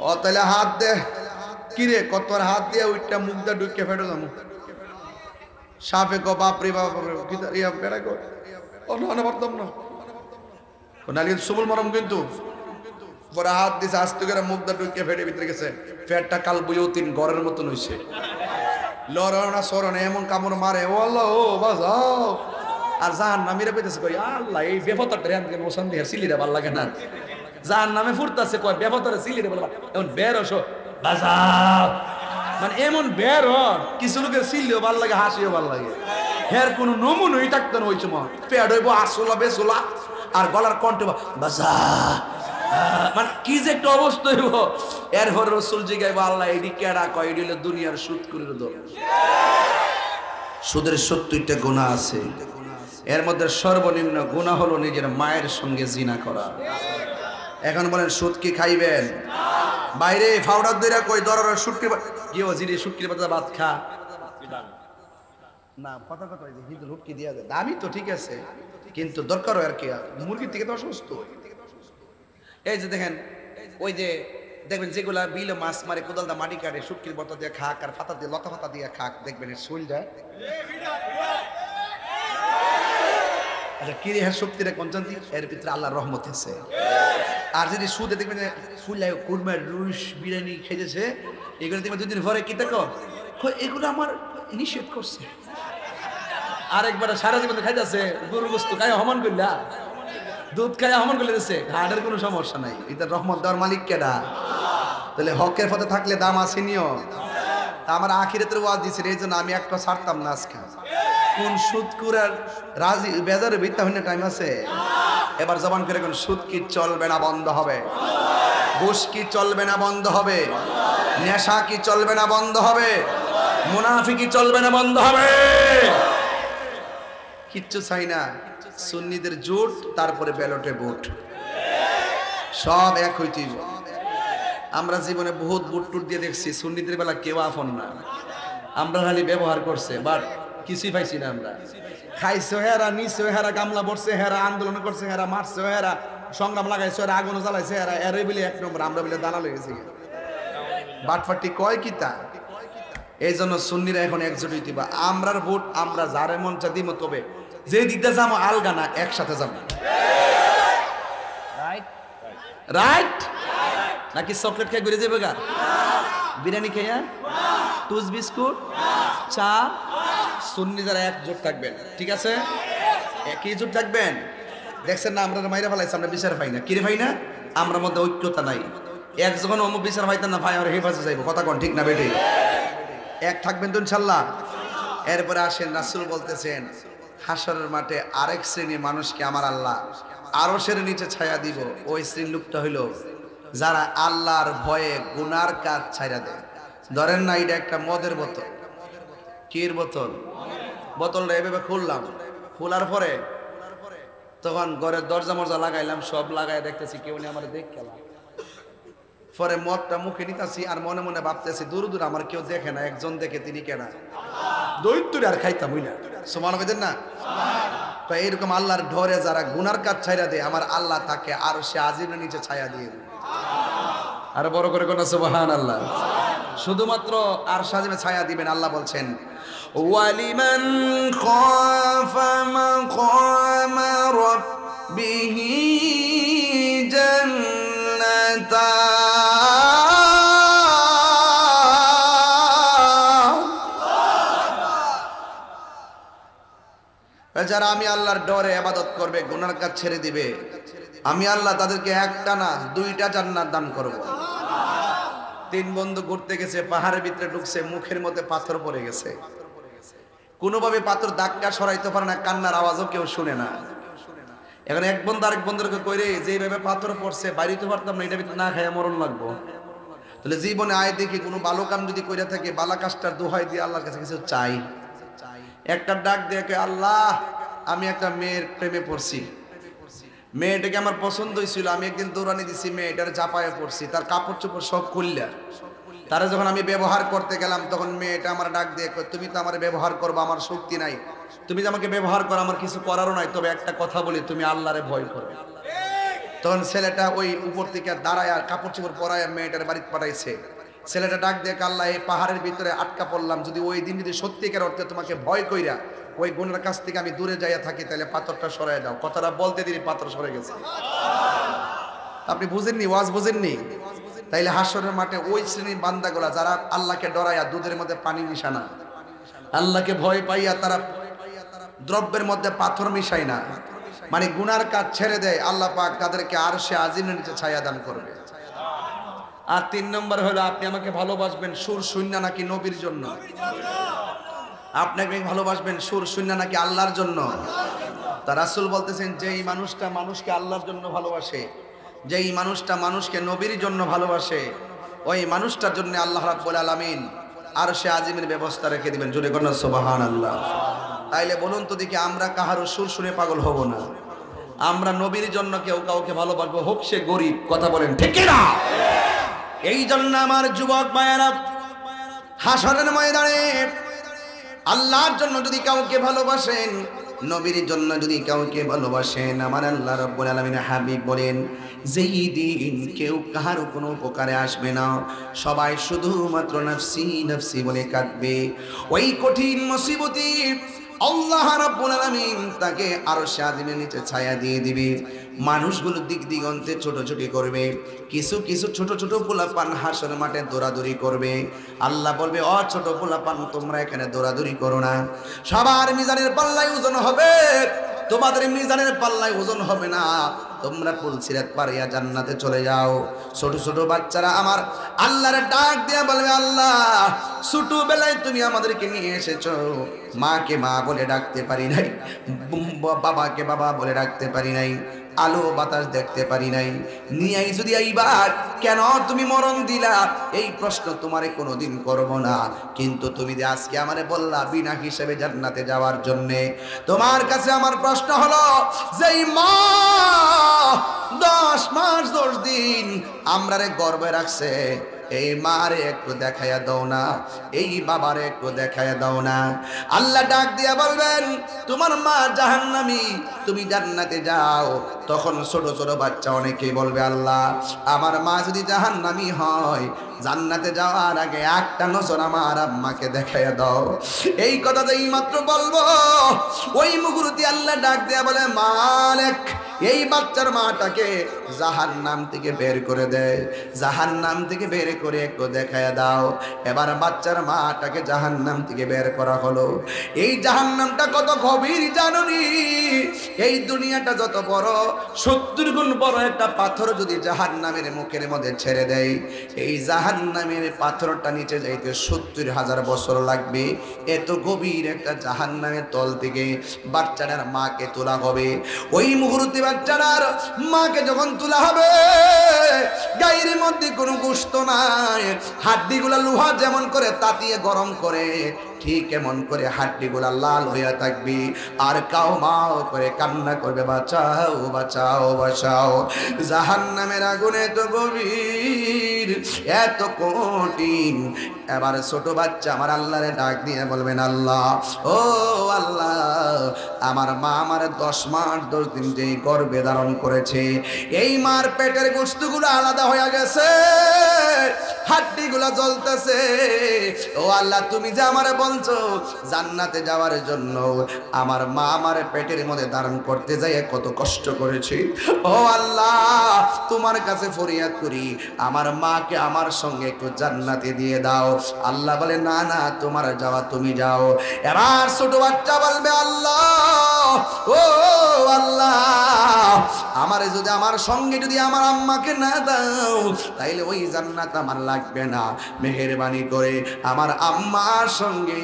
ও তাহলে হাত দে, কিরে কত হাত দিয়ে ওইটা মুখ দিয়ে ঢুকে ফেটে যাবো। সাপে কো বাপরে বাপ বেড়া কর পারতাম না, নালি সুবল মরম কিন্তু পরে হাত দিছে আস্তে করে মুখটা ঢুকে ফেটে ভিতরে গেছে, ফেটটা কাল বুঝেও তিন ঘরের মতন হইছে। লড়না সরণে এমন কামড় মারে, ও আল্লাহ ও বাঁচাও। আর জাহান নামীরা কইতেছে কই আল্লাহ এই বেফতারটা রেন থেকে মোসান দিয়ে সিলিরে ভাল লাগে না। জাহান নামে ফুরতাছে কয় বেফতারে সিলিরে বলবা এমন বের হসো বাঁচাও, মানে এমন বের হ কিছু লোকের সিলিও ভাল লাগে হাসিও ভাল লাগে। হের কোনো নমুনই থাকতো না ওই সময়। পেট হইব আসলা বেসলা আর গলার কণ্ঠে বাঁচা, মানে কি যে একটা অবস্থা হইব। এরপর রসুল জিগাইব আল্লাহ এডি কেডা কয়, এডি হলো দুনিয়ার সুদ করে দল। সুদের 70টা গুনাহ আছে, এর মধ্যে সর্বনিম্ন গুনাহ হলো নিজের মায়ের সঙ্গে জিনা করা। এখন বলেন সুদ কি খাইবেন? বাইরে ফাউডার দইরা কই দরর শুটকি কি ও জিরে শুটকির পাতা ভাত খা না, কথা কথা যে হিন্দু হুটকি দিয়া দেয় দামি তো ঠিক আছে, কিন্তু দরকার হয় আর কি মুরগির থেকে তো অসুস্থ। এই যে দেখেন ওই যে দেখবেন যেগুলা বিলে মাছ মারে কোদাল দা মাটি কাটে শুটকির বর্তা দিয়ে খাক আর ফাতা দিয়ে লতা ফাতা দিয়ে খাক, দেখবেন এর শরীরটা আচ্ছা কি রে, হ্যাঁ শক্তিটা কঞ্চান্তি এর ভিতরে আল্লাহর রহমত আছে। আর যদি সুদে দেখবেন ফুলাই কুরমার রুশ বিরিয়ানি খেয়েছে, এগুলো দেখবেন দুদিন পরে কি দেখো এগুলো আমার নিষেধ করছে। আরেকবার সারা জীবন খাইতেছে গরু গোস্ত খায় হমান করলা, দুধ খায় হমান করলে দিচ্ছে, ঘাটের কোনো সমস্যা নাই। এটা রহমত দেওয়ার মালিক কেডা? তাহলে হকের পথে থাকলে দাম আসেনিও। তা আমার আখিরাতের ওয়াজ দিছে, এই জন্য আমি একটা ছাড়তাম না আজকে। কোন সুদকুরার রাজি বেজারে বিত্তা হইনা টাইম আছে? এবার জবান করে কোন সুদ কি চলবে না বন্ধ হবে? ঘুষ কি চলবে না বন্ধ হবে? নেশা কি চলবে না বন্ধ হবে? মুনাফিকি চলবে না বন্ধ হবে? কিচ্ছু চাই না, সুন্নিদের জোট তারপরে ব্যালটে ভোট, সব এক হইতেই। আমরা জীবনে বহুত বুট টুট দিয়ে দেখছি, সুন্নিদের বেলা কেউ আপন না, আমরা খালি ব্যবহার করছে, বাট কিছুই পাইছি না। আমরা খাইছে হেরা, নিছে হেরা, গামলা বসছে হেরা, আন্দোলন করছে হেরা, মারছে হেরা, সংগ্রাম লাগাইছে হেরা, আগুন জ্বালাইছে হেরা, এরই বলে এক নম্বর, আমরা বলে দালাল হয়ে গেছি। বাটফাটি কয় কি তা? এই জন্য সুন্নিরা এখন একজোট হইতে বা আমরার ভোট আমরা যারে মন চা দিব, তবে যে দিকটা যাবো আলগা না, একসাথে যাবো। রাইট নাকি চকলেট খেয়ে ঘুরে যাবে গা? বিরিয়ানি খেয়ে টুস বিস্কুট চা? সুন্নি যারা একজোট থাকবেন, ঠিক আছে, একই জোট থাকবেন। দেখছেন না আমরা মাইরা ফেলাইছি, আমরা বিচার পাই না। কিরে পাই না? আমরা মধ্যে ঐক্যতা নাই। এক যখন অমুক বিচার পাইতেন না ভাই আর হেফাজে যাইব, কথা কোন ঠিক না বেটে? এক থাকবেন তো ইনশাল্লাহ। এরপরে আসেন রাসূল বলতেছেন হাসরের মাঠে আরেক শ্রেণীর মানুষকে আমার আল্লাহ আরশের নিচে ছায়া দিব। ওই শ্রেণীর লোকটা হইল যারা আল্লাহর ভয়ে গুনার কাজ ছাইরা দেয়। ধরেন না এটা একটা মদের বোতল, কির বোতল, বোতলটা এভাবে খুললাম, খোলার পরে তখন ঘরের দরজা মরজা লাগাইলাম, সব লাগাই দেখতেছি কেউ নেই, আমার দেখ খেলা। পরে মদটা মুখে নিতেছি আর মনে মনে ভাবতেছি দূর দূর আমার কেউ দেখে না, একজন দেখে তিনি কেনা দৈত্যরে আর খাইতাম হই না। সমান হইতেন না? তো এইরকম আল্লাহর ধরে যারা গুনার কাজ ছাইরা দেয়, আমার আল্লাহ তাকে আর সে আজিমের নিচে ছায়া দিয়ে দেয়। আর বড় করে কোন সুবহানাল্লাহ। শুধুমাত্র আর সাজিমে ছায়া দিবেন। আল্লাহ বলছেন ওয়ালিমান খাফা মাকামা রাব্বিহি জান্নাতান। যারা আমি আল্লাহর ডরে ইবাদত করবে, গুনার কাজ ছেড়ে দিবে, আমি আল্লাহ তাদেরকে একটা না দুইটা জান্নাত দান করব। তিন বন্ধু ঘুরতে গেছে, পাহাড়ের ভিতরে ঢুকছে, মুখের মধ্যে পাথর পড়ে গেছে, কোনোভাবে পাথর ধাক্কা সরাইতে পারে না, কান্নার আওয়াজও কেউ শুনে না। এখন এক বন্ধু আরেক বন্ধুকে কইরে যেভাবে পাথর পড়ছে বাড়িতে পারতাম না, এটা ভিতরে না খাইয়া মরণ লাগবো। তাহলে জীবনে আয় দেখি কোনো ভালো কাম যদি কইরা থাকে, বালা কাজটার দোহাই দিয়ে আল্লাহর কাছে কিছু চাই। একটা ডাক দেখে আল্লাহ আমি একটা মেয়ের প্রেমে পড়ছি, মেয়েটাকে আমার পছন্দ হয়েছিল, আমি একদিন দৌড়ানি দিছি, মেয়েটার চাপায়ে পড়ছি, তার কাপড় চোপড় সব খুললা, তারা যখন আমি ব্যবহার করতে গেলাম তখন মেয়েটা আমার ডাক দিয়ে তুমি তো আমার ব্যবহার করবা, আমার শক্তি নাই, তুমি যে আমাকে ব্যবহার করো আমার কিছু করারও নাই, তবে একটা কথা বলি তুমি আল্লাহরে ভয় করো। তখন ছেলেটা ওই উপর থেকে দাঁড়ায় আর কাপড় চোপড় পরায় মেয়েটার বাড়িতে পাঠাইছে। ছেলেটা ডাক দিয়ে আল্লাহ এই পাহাড়ের ভিতরে আটকা পড়লাম, যদি ওই দিন যদি সত্যিকার অর্থে তোমাকে ভয় কইরা ওই গুণের কাছ থেকে আমি দূরে যাইয়া থাকি, তাহলে পাথরটা সরাই দাও। কথাটা বলতে দিনই পাথর সরে গেছে। আপনি বুঝেননি, ওয়াজ বুঝেননি? তাইলে হাসরের মাঠে ওই শ্রেণীর বান্দাগুলা যারা আল্লাহকে ডরাইয়া দুধের মধ্যে পানি মিশানা, আল্লাহকে ভয় পাইয়া তারা দ্রব্যের মধ্যে পাথর মিশায় না, মানে গুনার কাজ ছেড়ে দেয়, আল্লাহ পাক তাদেরকে আরশে আজিমের নিচে ছায়া দান করবে। আর 3 নম্বর হলো আপনি আমাকে ভালোবাসবেন সুর শূন্য নাকি নবীর জন্য? আপনাকে ভালোবাসবেন সুর শূন্য নাকি আল্লাহর জন্য? তা রাসূল বলতেছেন যেই মানুষটা মানুষকে আল্লাহর জন্য ভালোবাসে, যেই মানুষটা মানুষকে নবীর জন্য ভালোবাসে, ওই মানুষটার জন্য আল্লাহ রাব্বুল আলামিন আরশে আজিমের ব্যবস্থা রেখে দিবেন। জোরে বলুন সুবহানাল্লাহ। তাইলে বলুন তো দেখি, আমরা কাহারও সুর শুনে পাগল হব না? আমরা নবীর জন্য কেউ কাউকে ভালোবাসবো, হোক সে গরিব। কথা বলেন ঠিক কি না? এই জন্য আমার যুবক ভাইয়েরা, হাসরের ময়দানে আল্লাহর জন্য যদি কাউকে ভালোবাসেন, নবীর জন্য যদি কাউকে ভালোবাসেন, আমার আল্লাহ রাব্বুল আলামিন হাবিব বলেন, যেই দিন কেউ কাহার কোনো উপকারে আসবে না, সবাই শুধুমাত্র নাফসি নাফসি বলে কাঁদবে, ওই কঠিন মুসিবতে আল্লাহ রাব্বুল আলামিন তাকে আরশে আজিমের নিচে ছায়া দিয়ে দিবে। মানুষগুলো দিক দিগন্তে ছোটাছুটি করবে, কিছু কিছু ছোট ছোট পোলাপান হাসরের মাঠে দৌড়াদৌড়ি করবে। আল্লাহ বলবে, ও ছোট পোলাপান, তোমরা এখানে দৌড়াদৌড়ি করো না, সবার মিজানের পাল্লায় ওজন হবে, তোমাদের মিজানের পাল্লায় ওজন হবে না, তোমরা পুলসিরাত পারিয়া জান্নাতে চলে যাও। ছোট ছোট বাচ্চারা আমার আল্লাহর ডাক দিয়ে বলবে, আল্লাহ ছোটবেলায় তুমি আমাদেরকে নিয়ে এসেছো, মাকে মা বলে ডাকতে পারি নাই, বাবাকে বাবা বলে ডাকতে পারি নাই, আলো বাতাস দেখতে পারি নাই, নিয়ে যদি এইবার কেন তুমি মরণ দিলা, এই প্রশ্ন তোমারে কোনোদিন করব না। কিন্তু তুমি যে আজকে আমারে বললা বিনা হিসেবে জান্নাতে যাওয়ার জন্যে, তোমার কাছে আমার প্রশ্ন হলো, যেই মা 10 মাস 10 দিন আমরারে গর্বে রাখছে, এই মারে একটু দেখাইয়া দাও না, এই বাবারে একটু দেখাইয়া দাও না। আল্লাহ ডাক দিয়া বলবেন, তোমার মা জাহান্নামী, তুমি জান্নাতে যাও। তখন ছোট ছোট বাচ্চা অনেকেই বলবে, আল্লাহ আমার মা যদি জাহান্নামী হয়, জান্নাতে যাওয়ার আগে একটা নজর আমার আম্মাকে দেখাইয়া দাও। এই কথাটা এই মাত্র বলবো, ওই মুহূর্তে আল্লাহ ডাক দিয়া বলে, মালিক এই বাচ্চার মাটাকে জাহান্নাম থেকে বের করে দেয়, জাহান্নাম থেকে বের করে একটু দেখাইয়া দাও। এবার বাচ্চার মাটাকে জাহান্নাম থেকে বের করা হলো। এই জাহান্নামটা কত গভীর জানুনি? এই দুনিয়াটা যত বড়, 70 গুণ বড় একটা পাথর যদি জাহান্নামের মুখের মধ্যে ছেড়ে দেয়, এই জাহান্নামের পাথরটা নিচে যাইতে 70,000 বছর লাগবে। এত গভীর একটা জাহান্নামের তল থেকে বাচ্চাটার মাকে তোলা হবে। ওই মুহূর্তে বাচ্চাটার মাকে যখন তোলা হবে, গায়ের মধ্যে কোনো গোশত নাই, হাড্ডিগুলা লোহা যেমন করে তাতিয়ে গরম করে, ঠিক এমন করে হাড্ডিগুলা লাল হইয়া থাকবে, আর কাও মাও করে কান্না করবে, বাঁচাও বাঁচাও বাঁচাও। জাহান্নামের আগুনে তো গভীর, এত কঠিন। এবার ছোট বাচ্চা আমার আল্লাহরে ডাক দিয়ে বলবেন, আল্লাহ ও আল্লাহ, আমার মা আমার 10 মাস 10 দিন যেই গর্ভে ধারণ করেছে, এই মার পেটের গোশতগুলো আলাদা হয়ে গেছে, হাড্ডিগুলা জ্বলতেছে। ও আল্লাহ, তুমি যে আমারে বলছো জান্নাতে যাওয়ার জন্য, আমার মা আমার পেটের মধ্যে ধারণ করতে যাই কত কষ্ট করেছি। ও আল্লাহ, তোমার কাছে ফরিয়াদ করি, আমার মাকে আমার সঙ্গে একটু জান্নাতে দিয়ে দাও। আল্লাহ বলে, না না, তোমার যাওয়া তুমি যাও। এবার ছোট বাচ্চা বলবে, আল্লাহ ও আল্লাহ, আমারে যদি আমার সঙ্গে যদি আমার আম্মাকে না দাও, তাইলে ওই জান্নাত আমার লাগবে না। মেহেরবানি করে আমার আম্মার সঙ্গে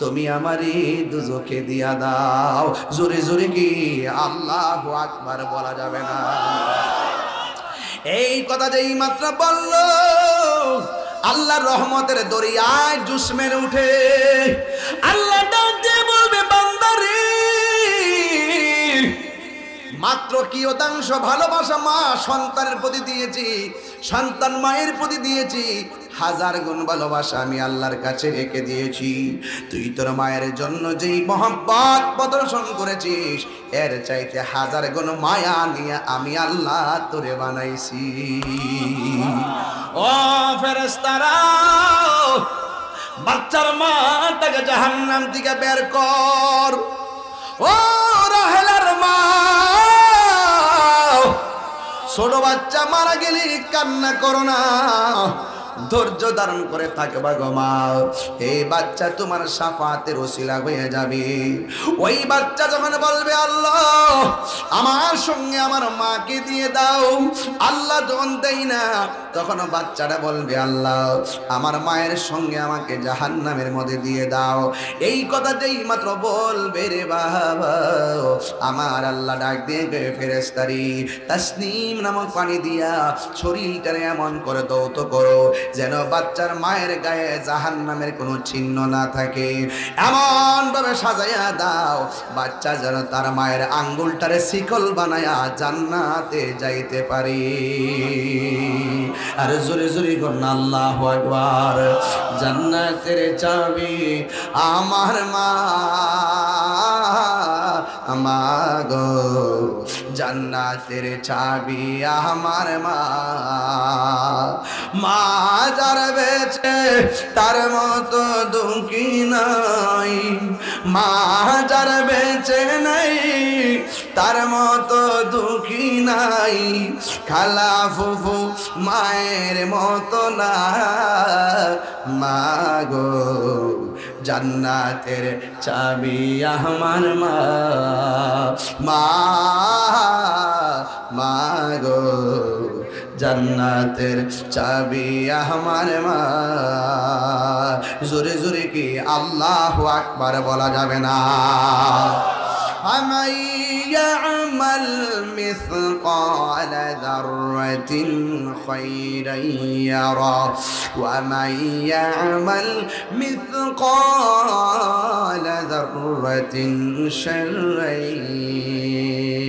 তুমি আমারে দুজকে দিয়া দাও। জোরে জোরে কি আল্লাহু আকবার বলা যাবে না? এই কথা যেই মাত্র বলল, আল্লাহর রহমতের দরিয়ায় জুস মেরে উঠে আল্লাহ ডাক দিয়ে বলবে, বান্দারে মাত্র কিয়দাংশ ভালোবাসা মা সন্তানের প্রতি দিয়েছি, সন্তান মায়ের প্রতি দিয়েছি, 1000 গুণ ভালোবাসা আমি আল্লাহর কাছে রেখে দিয়েছি। তুই তোর মায়ের জন্য যেই মহব্বত প্রদর্শন করেছিস, এর চাইতে 1000 গুণ মায়া নিয়ে আমি আল্লাহ তোরে বানাইছি। ও ফেরেশতারা, বাচ্চার মাটাকে জাহান্নাম থেকে বের কর। ও রাহেলার মা, ছোট বাচ্চা মারা গেলে কান্না করো না, ধৈর্য ধারণ করে থাকবা গো মা। এই বাচ্চা তোমার শাফাতের ওসিলা হয়ে যাবে। ওই বাচ্চা যখন বলবে আল্লাহ আমার সঙ্গে আমার মাকে দিয়ে দাও, আল্লাহ যখন দেয় না তখন বাচ্চাটা বলবে আল্লাহ আমার মায়ের সঙ্গে আমাকে জাহান্নামের মধ্যে দিয়ে দাও। এই কথাটাই মাত্র বলবে রে বাবা, আমার আল্লাহ ডাক দিয়ে ফেরেশতারি তাসনিম নামক পানি দিয়া শরীরটারে এমন করে দৌত করো যেন বাচ্চার মায়ের গায়ে জাহান্নামের কোনো চিহ্ন না থাকে। এমন ভাবে সাজাইয়া দাও বাচ্চা যেন তার মায়ের আঙ্গুলটারে শিকল বানায়া জান্নাতে যাইতে পারে। আর জোরে জোরে করুন আল্লাহু আকবার। জান্নাতের চাবি আমার মা, আমাগো জান্নাতের চাবি আমার মা। মা যার বেঁচে তার মতো দুঃখী নাই, মা যার বেঁচে নাই তার মতো দুঃখী নাই। খালা ফুফু মায়ের মতো না, মাগো জান্নাতের চাবি আমার মা, মাগো জান্নাতের চাবি আমার মা। জোরে জোরে কি আল্লাহু আকবার বলা যাবে না? فمن يعمل مثقال ذرة خيرا يره ومن يعمل مثقال ذرة شرا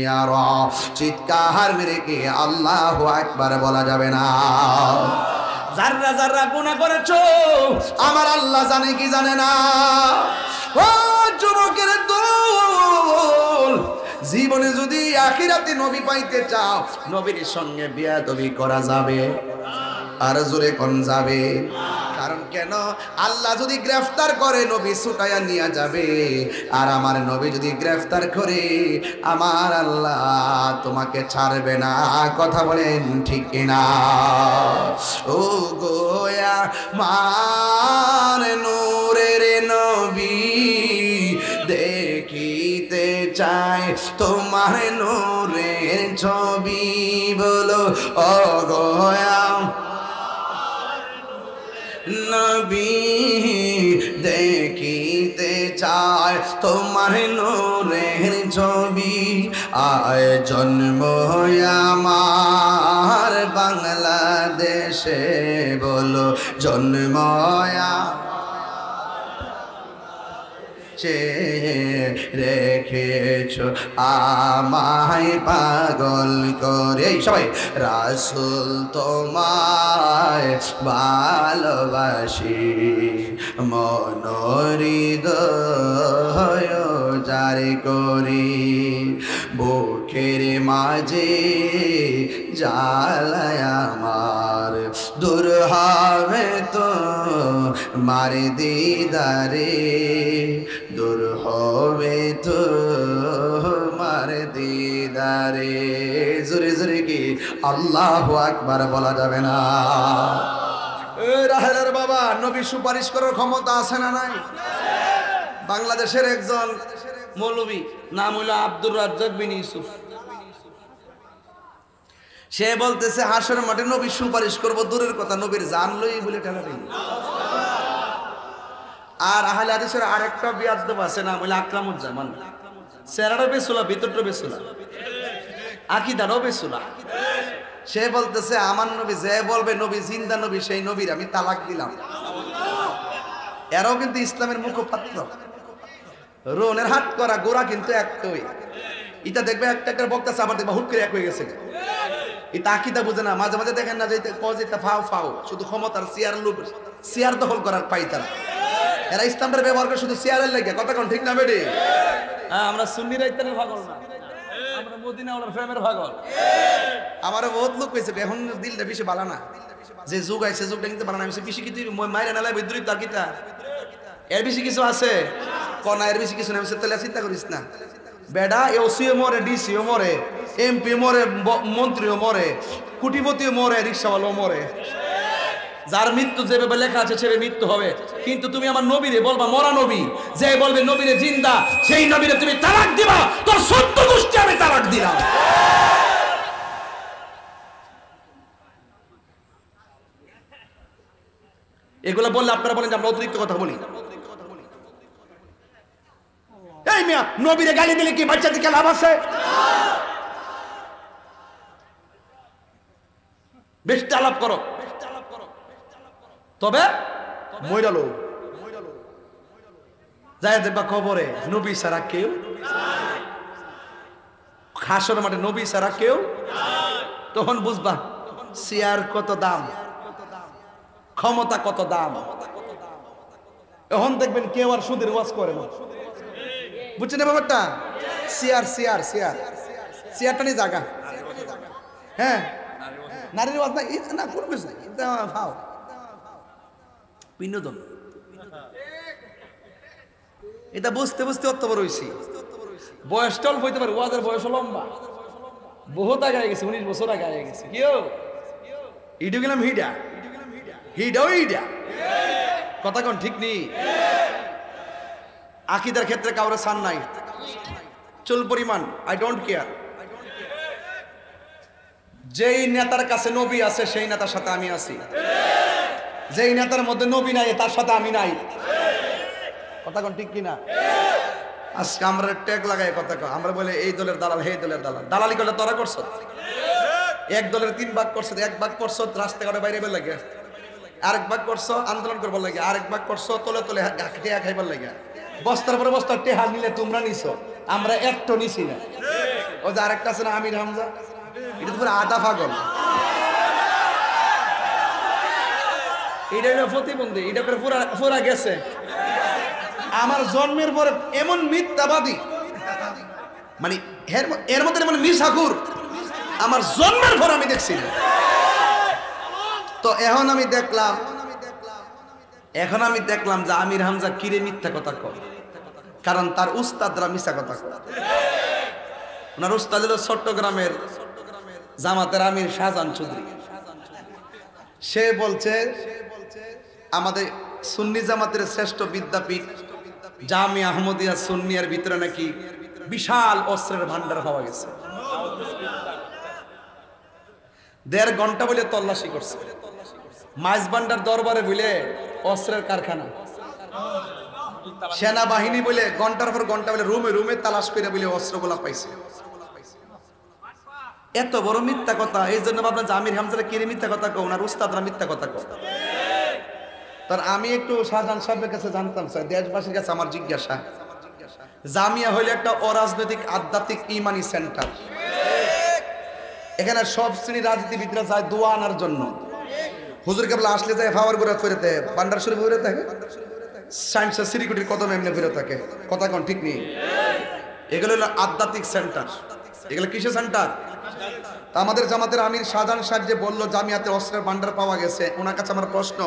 يره। চিৎকার মেরে কি আল্লাহু আকবার বলা যাবে না? যারা যারা গুনাহ করেছো আমার আল্লাহ জানে কি জানে না? ও যুবকের দল, জীবনে যদি আখিরাতে নবী পাইতে চাও নবীর সঙ্গে বিয়াদবি করা যাবে? আর জোরে কোন যাবে? কারণ কেন? আল্লাহ যদি গ্রেফতার করে নবী ছুটাইয়া নিয়ে যাবে, আর আমার নবী যদি গ্রেফতার করে আমার আল্লাহ তোমাকে ছাড়বে না। কথা বলেন ঠিক কিনা? ও গোয়া মান নূরের নবী দেখিতে চাই তোমার নূরের ছবি। বলো ও গোয়া নবী দেখিতে চায় তোমার নূরের ছবি। আয় জন্ম আমার বাংলাদেশে, বলো জন্ম রেখেছ আমায় পাগল করে। সবাই রাসূল তোমায় ভালোবাসি মনোহৃদয় জারি করি, বুকের মাঝে জ্বালায় আমার দূর হবে তো মার দিদারে, দূর হবে তো মার দিদারে। জোরে জোরে কি আল্লাহু আকবার বলা যাবে না? রাহেলের বাবা, নবী সুপারিশ করার ক্ষমতা আছে না নাই? বাংলাদেশের একজন মৌলবী, নাম হইল আব্দুর রাজ্জাক বিন ইউসুফ। সে বলতেছে হাসরের মাঠে নবী সুপারিশ করব, দূরের কথা নবীর জান লই বলে ঠেলাঠেলি। আর আহলে হাদিসের আরেকটা বিয়াদব আছে, নাম হইল আকরামুজ্জামান। চেহারাটা বেসুলা, ভিতরটা বেসুলা, আকীদাটাও বেসুলা। সে বলতেছে আমার নবী যে বলবে নবী জিন্দা নবী, সেই নবীর আমি তালাক দিলাম। এরাও কিন্তু ইসলামের মুখপাত্র। রোনের হাত করা গোড়া কিন্তু একটাই। এটা দেখবে একটা একটা বক্তাছে, আবার দেখবে হুট করে এক হয়ে গেছে। এটা আকীদা বুঝে না। মাঝে মাঝে দেখেন না যে ফাও ফাও, শুধু ক্ষমতার চেয়ার লোভ, চেয়ার দখল করার পাই তারা। এরা ইসলামের ব্যবহার করে শুধু চেয়ারের লেগে। কথা কোন ঠিক না বেডি? হ্যাঁ, আমরা সুন্নি রাইতারের পাগল না, আমরা মদিনা ওয়ালার প্রেমের পাগল। আমারে বহুত লোক কইছে এখন দিলটা বেশি ভালো না, যে যুগ আইছে যুগটা কিন্তু ভালো না। আমি বেশি কিছু মাইরা নালাই বিদ্রোহী তার কিতা এর বেশি কিছু আছে কোন? এর বেশি কিছু না। আমি তাহলে চিন্তা করিস না, বেডা ওসিও মরে, ডিসিও মরে, এমপি মরে, মন্ত্রীও মরে, কোটিপতিও মরে, রিক্সাওয়ালাও মরে। যার মৃত্যু যেভাবে লেখা আছে সে মৃত্যু হবে। কিন্তু তুমি আমার নবীরে বলবা মরা নবী, যে বলবে নবীরে জিন্দা, সেই নবীরে তুমি তালাক দিবা, তোর 70 গোষ্ঠী আমি তালাক দিলাম। এগুলো বললে আপনারা বলেন যে আমরা অতিরিক্ত কথা বলি। এই মিয়া, নবীরে গালি দিলে কি বাচ্চা দিকে লাভ আছে? বেশ আলাপ করো, তবে মইরালো যায় দেখবা কবরে নবী ছাড়া কেউ, হাসর মাঠে নবী ছাড়া কেউ। তখন বুঝবা চেয়ার কত দাম, ক্ষমতা কত দাম। এখন দেখবেন কেউ আর সুদের ওয়াজ করে না। বুঝছেন না ব্যাপারটা? চেয়ার চেয়ার চেয়ার চেয়ারটা নিয়ে জায়গা। হ্যাঁ, নারীর ওয়াজ না কোন কিছু ভাও বিনোদন। এটা বুঝতে বুঝতে অত বড় হয়েছি। বয়সটা অল্প হইতে পারে, ওয়াজের বয়স লম্বা, বহুত আগে গেছে, 19 বছর আগে গেছে। কেউ ইডু গেলাম হিডা হিডাও হিডা, কথা কোন ঠিক নেই। আকীদার ক্ষেত্রে কাউরে সান নাই, চুল পরিমাণ আই ডোন্ট কেয়ার। যেই নেতার কাছে নবী আছে সেই নেতার সাথে আমি আছি, যেই নেতার মধ্যে নবী নাই তার সাথে আমি নাই। কথা কোন ঠিক কিনা? আজকে আমরা ট্যাগ লাগাই কথা কয়, আমরা বলে এই দলের দালাল, এই দলের দালাল। দালালি করলে তোরা করছ, এক দলের 3 ভাগ করছ, এক ভাগ করছ রাস্তাঘাটে বাইরে বের লাগে, আরেক ভাগ করছ আন্দোলন করবার লাগে, আরেক ভাগ করছ তলে তলে টেহা খাইবার লাগে। বস্তার পরে বস্তা টেহা নিলে তোমরা নিছো, আমরা একটু নিছি না। ও যে আরেকটা আছে না আমির হামজা, এটা তো পুরো আধা পাগল। এটা হলো প্রতিবন্ধী, এটা করে পুরা গেছে। আমার জন্মের পরে এমন মিথ্যাবাদী, মানে এর মধ্যে এমন মিশাকুর আমার জন্মের পর আমি দেখছি না। তো এখন আমি দেখলাম যে আমির হামজা কিরে মিথ্যা কথা কয়, কারণ তার উস্তাদরা মিথ্যা কথা কয়। ওনার উস্তাদ হলো চট্টগ্রামের জামাতের আমির শাহজাহান চৌধুরী। সে বলছে আমাদের সুন্নি জামাতের শ্রেষ্ঠ বিদ্যাপীঠ জামিয়া আহমদিয়া সুন্নিয়ার ভিতরে নাকি বিশাল অস্ত্রের ভান্ডার পাওয়া গেছে। 1.5 ঘন্টা বলে তল্লাশি করছে। মাইজ ভান্ডার দরবারে বলে অস্ত্রের কারখানা, সেনাবাহিনী বলে ঘন্টার পর ঘন্টা বলে রুমে রুমে তালাশ করে বলে অস্ত্রগুলা পাইছে। এত বড় মিথ্যা কথা। এই জন্য ভাবলাম যে আমির হামজারা কিরে মিথ্যা কথা কও, ওনার উস্তাদরা মিথ্যা কথা কও। তার আমি একটু শাহজাহান সাহেবের কাছে জানতাম, স্যার দেশবাসীর কাছে আমার জিজ্ঞাসা, জামিয়া হইলে একটা অরাজনৈতিক আধ্যাত্মিক ইমানি সেন্টার। এখানে সব শ্রেণীর রাজনীতিবিদরা যায় দোয়া আনার জন্য। হুজুর কেবলা আসলে যায় ফাওয়ার গুড়া ফেরতে বান্ডার শরীফ ফেরে থাকে, সায়েন্স সিকিউরিটির কদম এমনি ফেরত থাকে। কথা কোন ঠিক নেই? এগুলো হলো আধ্যাত্মিক সেন্টার। এগুলো কিসের সেন্টার? আমাদের জামাতের আমির শাহজাহান সাহেব যে বললো জামিয়াতে অস্ত্রের ভান্ডার পাওয়া গেছে, ওনার কাছে আমার প্রশ্ন,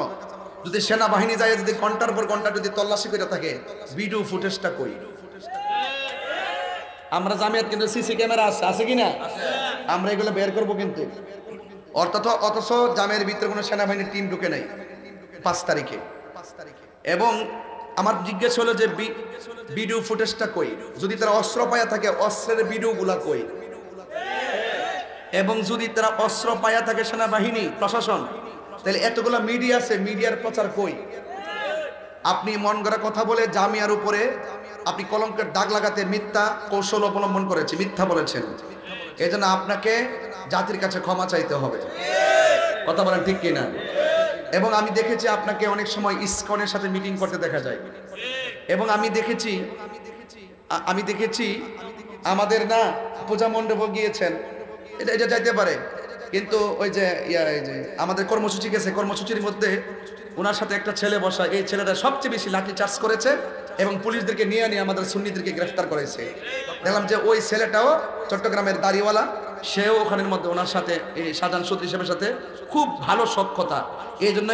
যদি সেনাবাহিনী যায় যদি ঘন্টার পর ঘন্টা যদি তল্লাশি করে থাকে, ভিডিও ফুটেজটা কই? আমরা জামিয়াত কিন্তু সিসি ক্যামেরা আছে কিনা, আমরা এগুলো বের করবো কিন্তু। অথচ জামিয়ার ভিতরে কোনো সেনাবাহিনীর টিম ঢুকে নাই 5 তারিখে। এবং আমার জিজ্ঞেস হলো যে ভিডিও ফুটেজটা কই? যদি তারা অস্ত্র পায়া থাকে অস্ত্রের ভিডিওগুলা কই? এবং যদি তারা অস্ত্র পায়া থাকে সেনাবাহিনী প্রশাসন, তাহলে এতগুলো মিডিয়া আছে, মিডিয়ার প্রচার কই? আপনি মন গড়া কথা বলে জামিয়ার উপরে আপনি কলঙ্কের দাগ লাগাতে মিথ্যা কৌশল অবলম্বন করেছে, মিথ্যা বলেছেন। এই জন্য আপনাকে জাতির কাছে ক্ষমা চাইতে হবে। কথা বলেন ঠিক কিনা? এবং আমি দেখেছি আপনাকে অনেক সময় ইসকনের সাথে মিটিং করতে দেখা যায়। এবং আমি দেখেছি আমাদের না পূজা মণ্ডপে গিয়েছেন, এটা যাইতে পারে, কিন্তু ওই যে আমাদের কর্মসূচি গেছে, কর্মসূচির মধ্যে ওনার সাথে একটা ছেলে বসা, এই ছেলেটা সবচেয়ে বেশি লাঠি চার্জ করেছে এবং পুলিশদেরকে নিয়ে আমাদের সুন্নিদেরকে গ্রেফতার করেছে। দেখলাম যে ওই ছেলেটাও চট্টগ্রামের দাড়িওয়ালা, সেও ওখানের মধ্যে ওনার সাথে এই শাহজাহান চৌধুরী সাহেবের সাথে খুব ভালো সখ্যতা। এই জন্য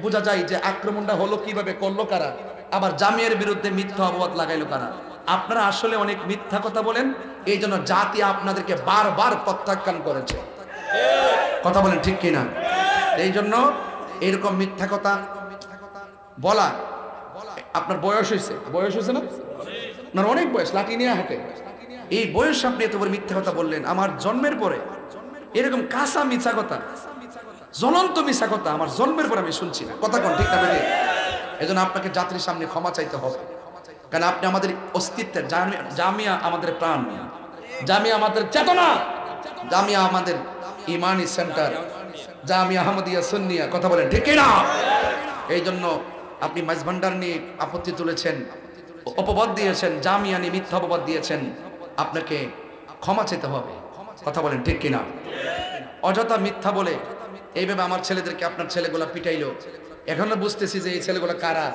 বোঝা যায় যে আক্রমণটা হলো কিভাবে, করলো কারা, আবার জামিয়ার বিরুদ্ধে মিথ্যা অপবাদ লাগাইলো কারা। আপনারা আসলে অনেক মিথ্যা কথা বলেন, এই জন্য জাতি আপনাদেরকে বারবার প্রত্যাখ্যান করেছে। কথা বলেন ঠিক কিনা? এই জন্য এরকম মিথ্যা কথা বলা। আপনার বয়স হয়েছে না? আপনার অনেক বয়স, লাঠি নিয়ে হাঁটে, এই বয়স আপনি এত বড় মিথ্যা কথা বললেন। আমার জন্মের পরে এরকম কাঁচা মিথ্যা কথা, জ্বলন্ত মিথ্যা কথা আমার জন্মের পরে আমি শুনছি না। কথা কোন ঠিক না বেটে? এই জন্য আপনাকে জাতির সামনে ক্ষমা চাইতে হবে, কারণ আপনি আমাদের অস্তিত্বের, জামিয়া আমাদের প্রাণ, জামিয়া আমাদের চেতনা, জামিয়া আমাদের ইমানি সেন্টার, জামিয়া আহমদিয়া সুন্নিয়া। কথা বলেন ঠিক না? এই জন্য আপনি মাইজভান্ডার নিয়ে আপত্তি তুলেছেন, অপবাদ দিয়েছেন, জামিয়া নিয়ে মিথ্যা অপবাদ দিয়েছেন, আপনাকে ক্ষমা চাইতে হবে। কথা বলেন ঠিক কিনা? অযথা মিথ্যা বলে এইভাবে আমার ছেলেদেরকে আপনার ছেলেগুলা পিটাইলো, এখনো বুঝতেছি যে এই ছেলেগুলা কারা।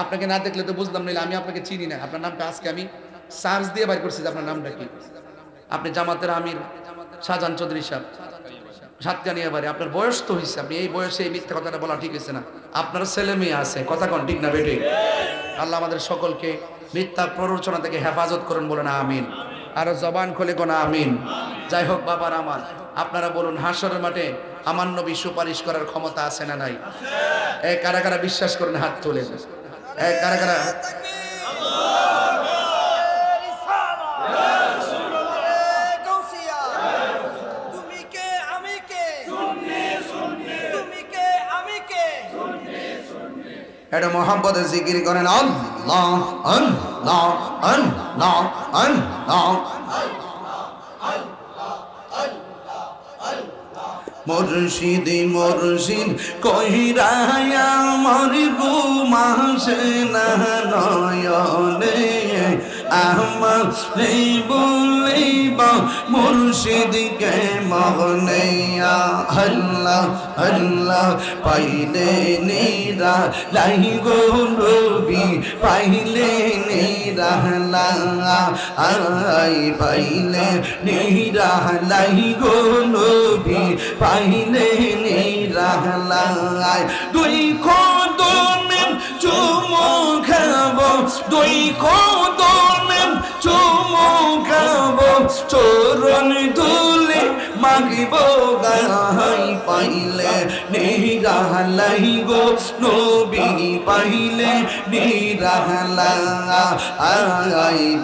আপনাকে না দেখলে তো বুঝলাম, নিলে আমি আপনাকে চিনি না। আপনার নামটা আজকে আমি সার্চ দিয়ে বাইর করছি যে আপনার নামটা কি। আপনি জামাতের আমির শাহজাহান চৌধুরী সাহেব, সাতকানিয়া বাড়ি। আপনার বয়স তো হয়েছে, আপনি এই বয়সে এই মিথ্যা কথাটা বলা ঠিক হয়েছে না। আপনার ছেলে মেয়ে আছে, কথা কন ঠিক না বেটে? আল্লাহ আমাদের সকলকে মিথ্যা প্ররোচনা থেকে হেফাজত করুন, বলেন আমিন। আরো জবান খুলে কোন আমিন। যাই হোক বাবার আমার, আপনারা বলুন, হাসরের মাঠে আমার নবী সুপারিশ করার ক্ষমতা আছে না নাই? কারা কারা বিশ্বাস করেন হাত তোলেন। কারা কারা? এটা মোহাম্মদের জিকির করেন, আল্লাহ আল্লাহ আল্লাহ আল্লাহ। মুর্শিদ মুর্শিদ কইরায়া আমার ঘুমাসে না নয়নে, আমার বলিব মুর্শিদকে মনে। আল্লাহ আল্লাহ পাইলে নিরা লাই গো নবী, পাইলে নিরা আই, পাইলে নিরা লাই গো নবী, পাইলে নিরা দুই কদমে চুমু খাবো, দুই কদমে চুমু খাবো, চরণ তুলে মাগিব গাই, পাইলে নিরালাই গো নবী, পাইলে নিরালাই,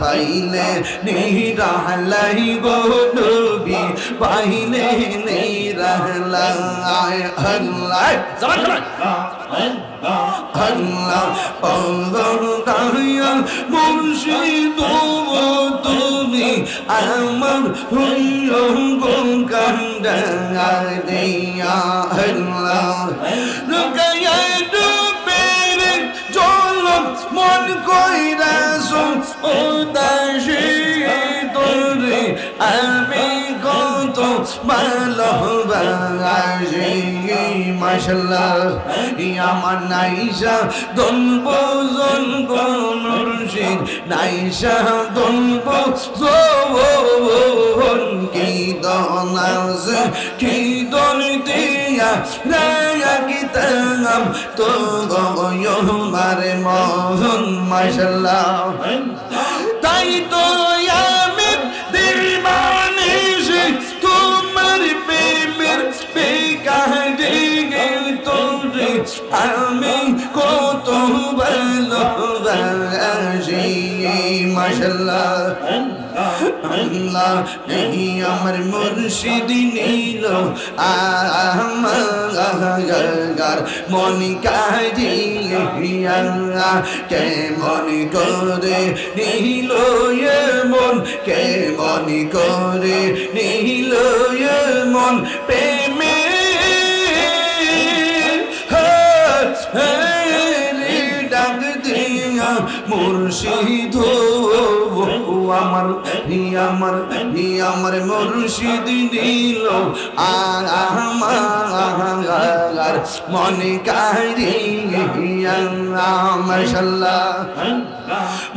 পাইলে নিরালাই গো নবী, পাইলে নিরালাই। আল্লাহ আল্লাহ আল্লাহ মুর্শিদ তুমি আমার হইও গঙ্গা দিয়া। আল্লাহ লুকায়া ডুবের জল মন কইরাছ ও দাসী তোরে আমি কত ভালোবাসি। মাশাআল্লাহ আমার নাইসা দনব মুর্শিদ, নাইসা দনব জোন কি দনাজ কি দন দিয়া রায়া কিতাম তো গয়মারে মোহন। মাশাআল্লাহ তাই তো আমি দিলমানিস তোমার প্রেমের বেকারে তোরে আমি কত ভালোবাসি। মাশাআল্লাহ আল্লাহ এই আমার মুর্শিদ নীল আমার মন কাজিয়া, কেমন করে নীল মন, কেমন করে নীল মন প্রেমে ডাক দিয়া মুর্শিদ আমার আমার মুর্শিদ দিল আমার মনে কারিয়া। মাশাআল্লাহ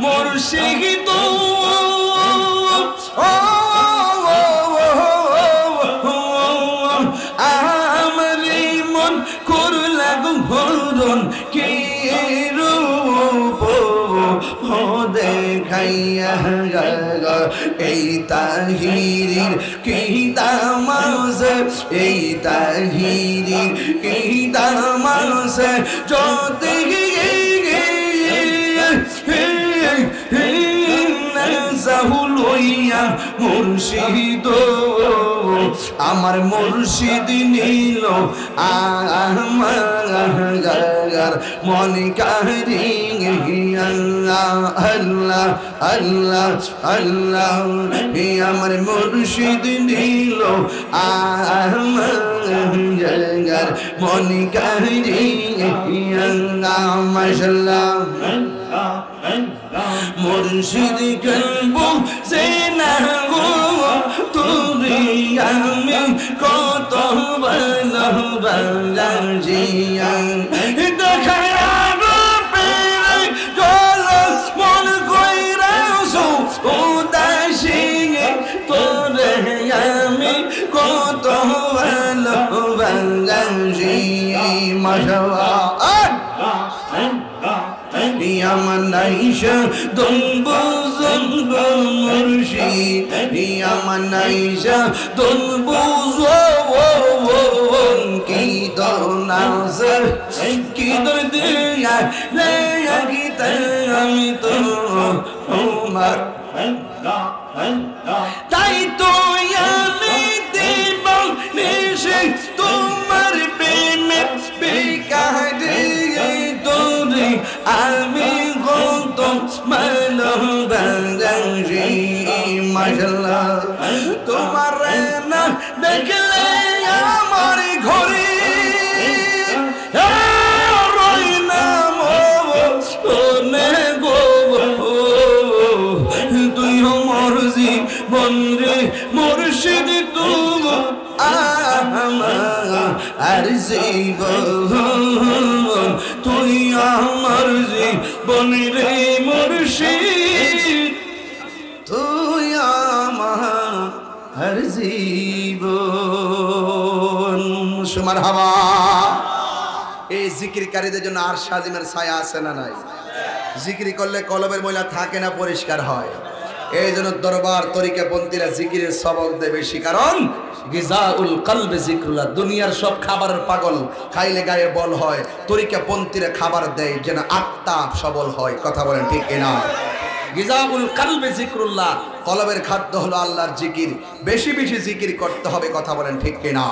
মুর্শিদ আমার মন করলা ঘরন কি রূপ দেখাইয়া এই তাহিরির কি দাম আছে এই তাহিরির কি দাম আছে যদি লইয়া মুর্শিদ আমার মুর্শিদ নিল আমার মন কারি আল্লাহ আল্লাহ আল্লাহ আল্লাহ আমার মুর্শিদ নিল আমার মন কারি আল্লাহ মাশাআল্লাহ মুর্শিদ কলবু সেনা গো তুরি আমি কত ভালোবাসি দেখায়া পেরে জলস মন কইরাছো উদাসী তোরে আমি কত ভালোবাসি মাশাআল্লাহ Yamanaisha Donbuzun Murshid Yamanaisha Donbuzun Kidonazar Kidordiya Leya Gita Amito Umar Taito Yami Dibang Nishik Tumar Bime Bikahdi আমি কত ভালোবাসি মাশাআল্লাহ তোমার না দেখলে আমার ঘরে রই না মনে গো তুই আমার জীবন রে মুর্শিদ তুমি আর জীবন তুই আমার জীবন রে মুর্শিদ তুই আমার জীবন মারহাবা এই জিকিরকারীদের জন্য আর শাজিমের ছায়া আছে না নাই জিকির করলে কলবের ময়লা থাকে না পরিষ্কার হয় এই জন্য দরবার তরিকা পন্থীরা জিকিরের সবক দেয় বেশি কারণ গিজাউল কলবে জিকরুল্লাহ দুনিয়ার সব খাবারের পাগল খাইলে গায়ে বল হয় তরিকা পন্থীরা খাবার দেয় যেন আত্মা সবল হয় কথা বলেন ঠিক কিনা গিজাউল কলবে জিকরুল্লাহ কলবের খাদ্য হলো আল্লাহর জিকির বেশি বেশি জিকির করতে হবে কথা বলেন ঠিক কিনা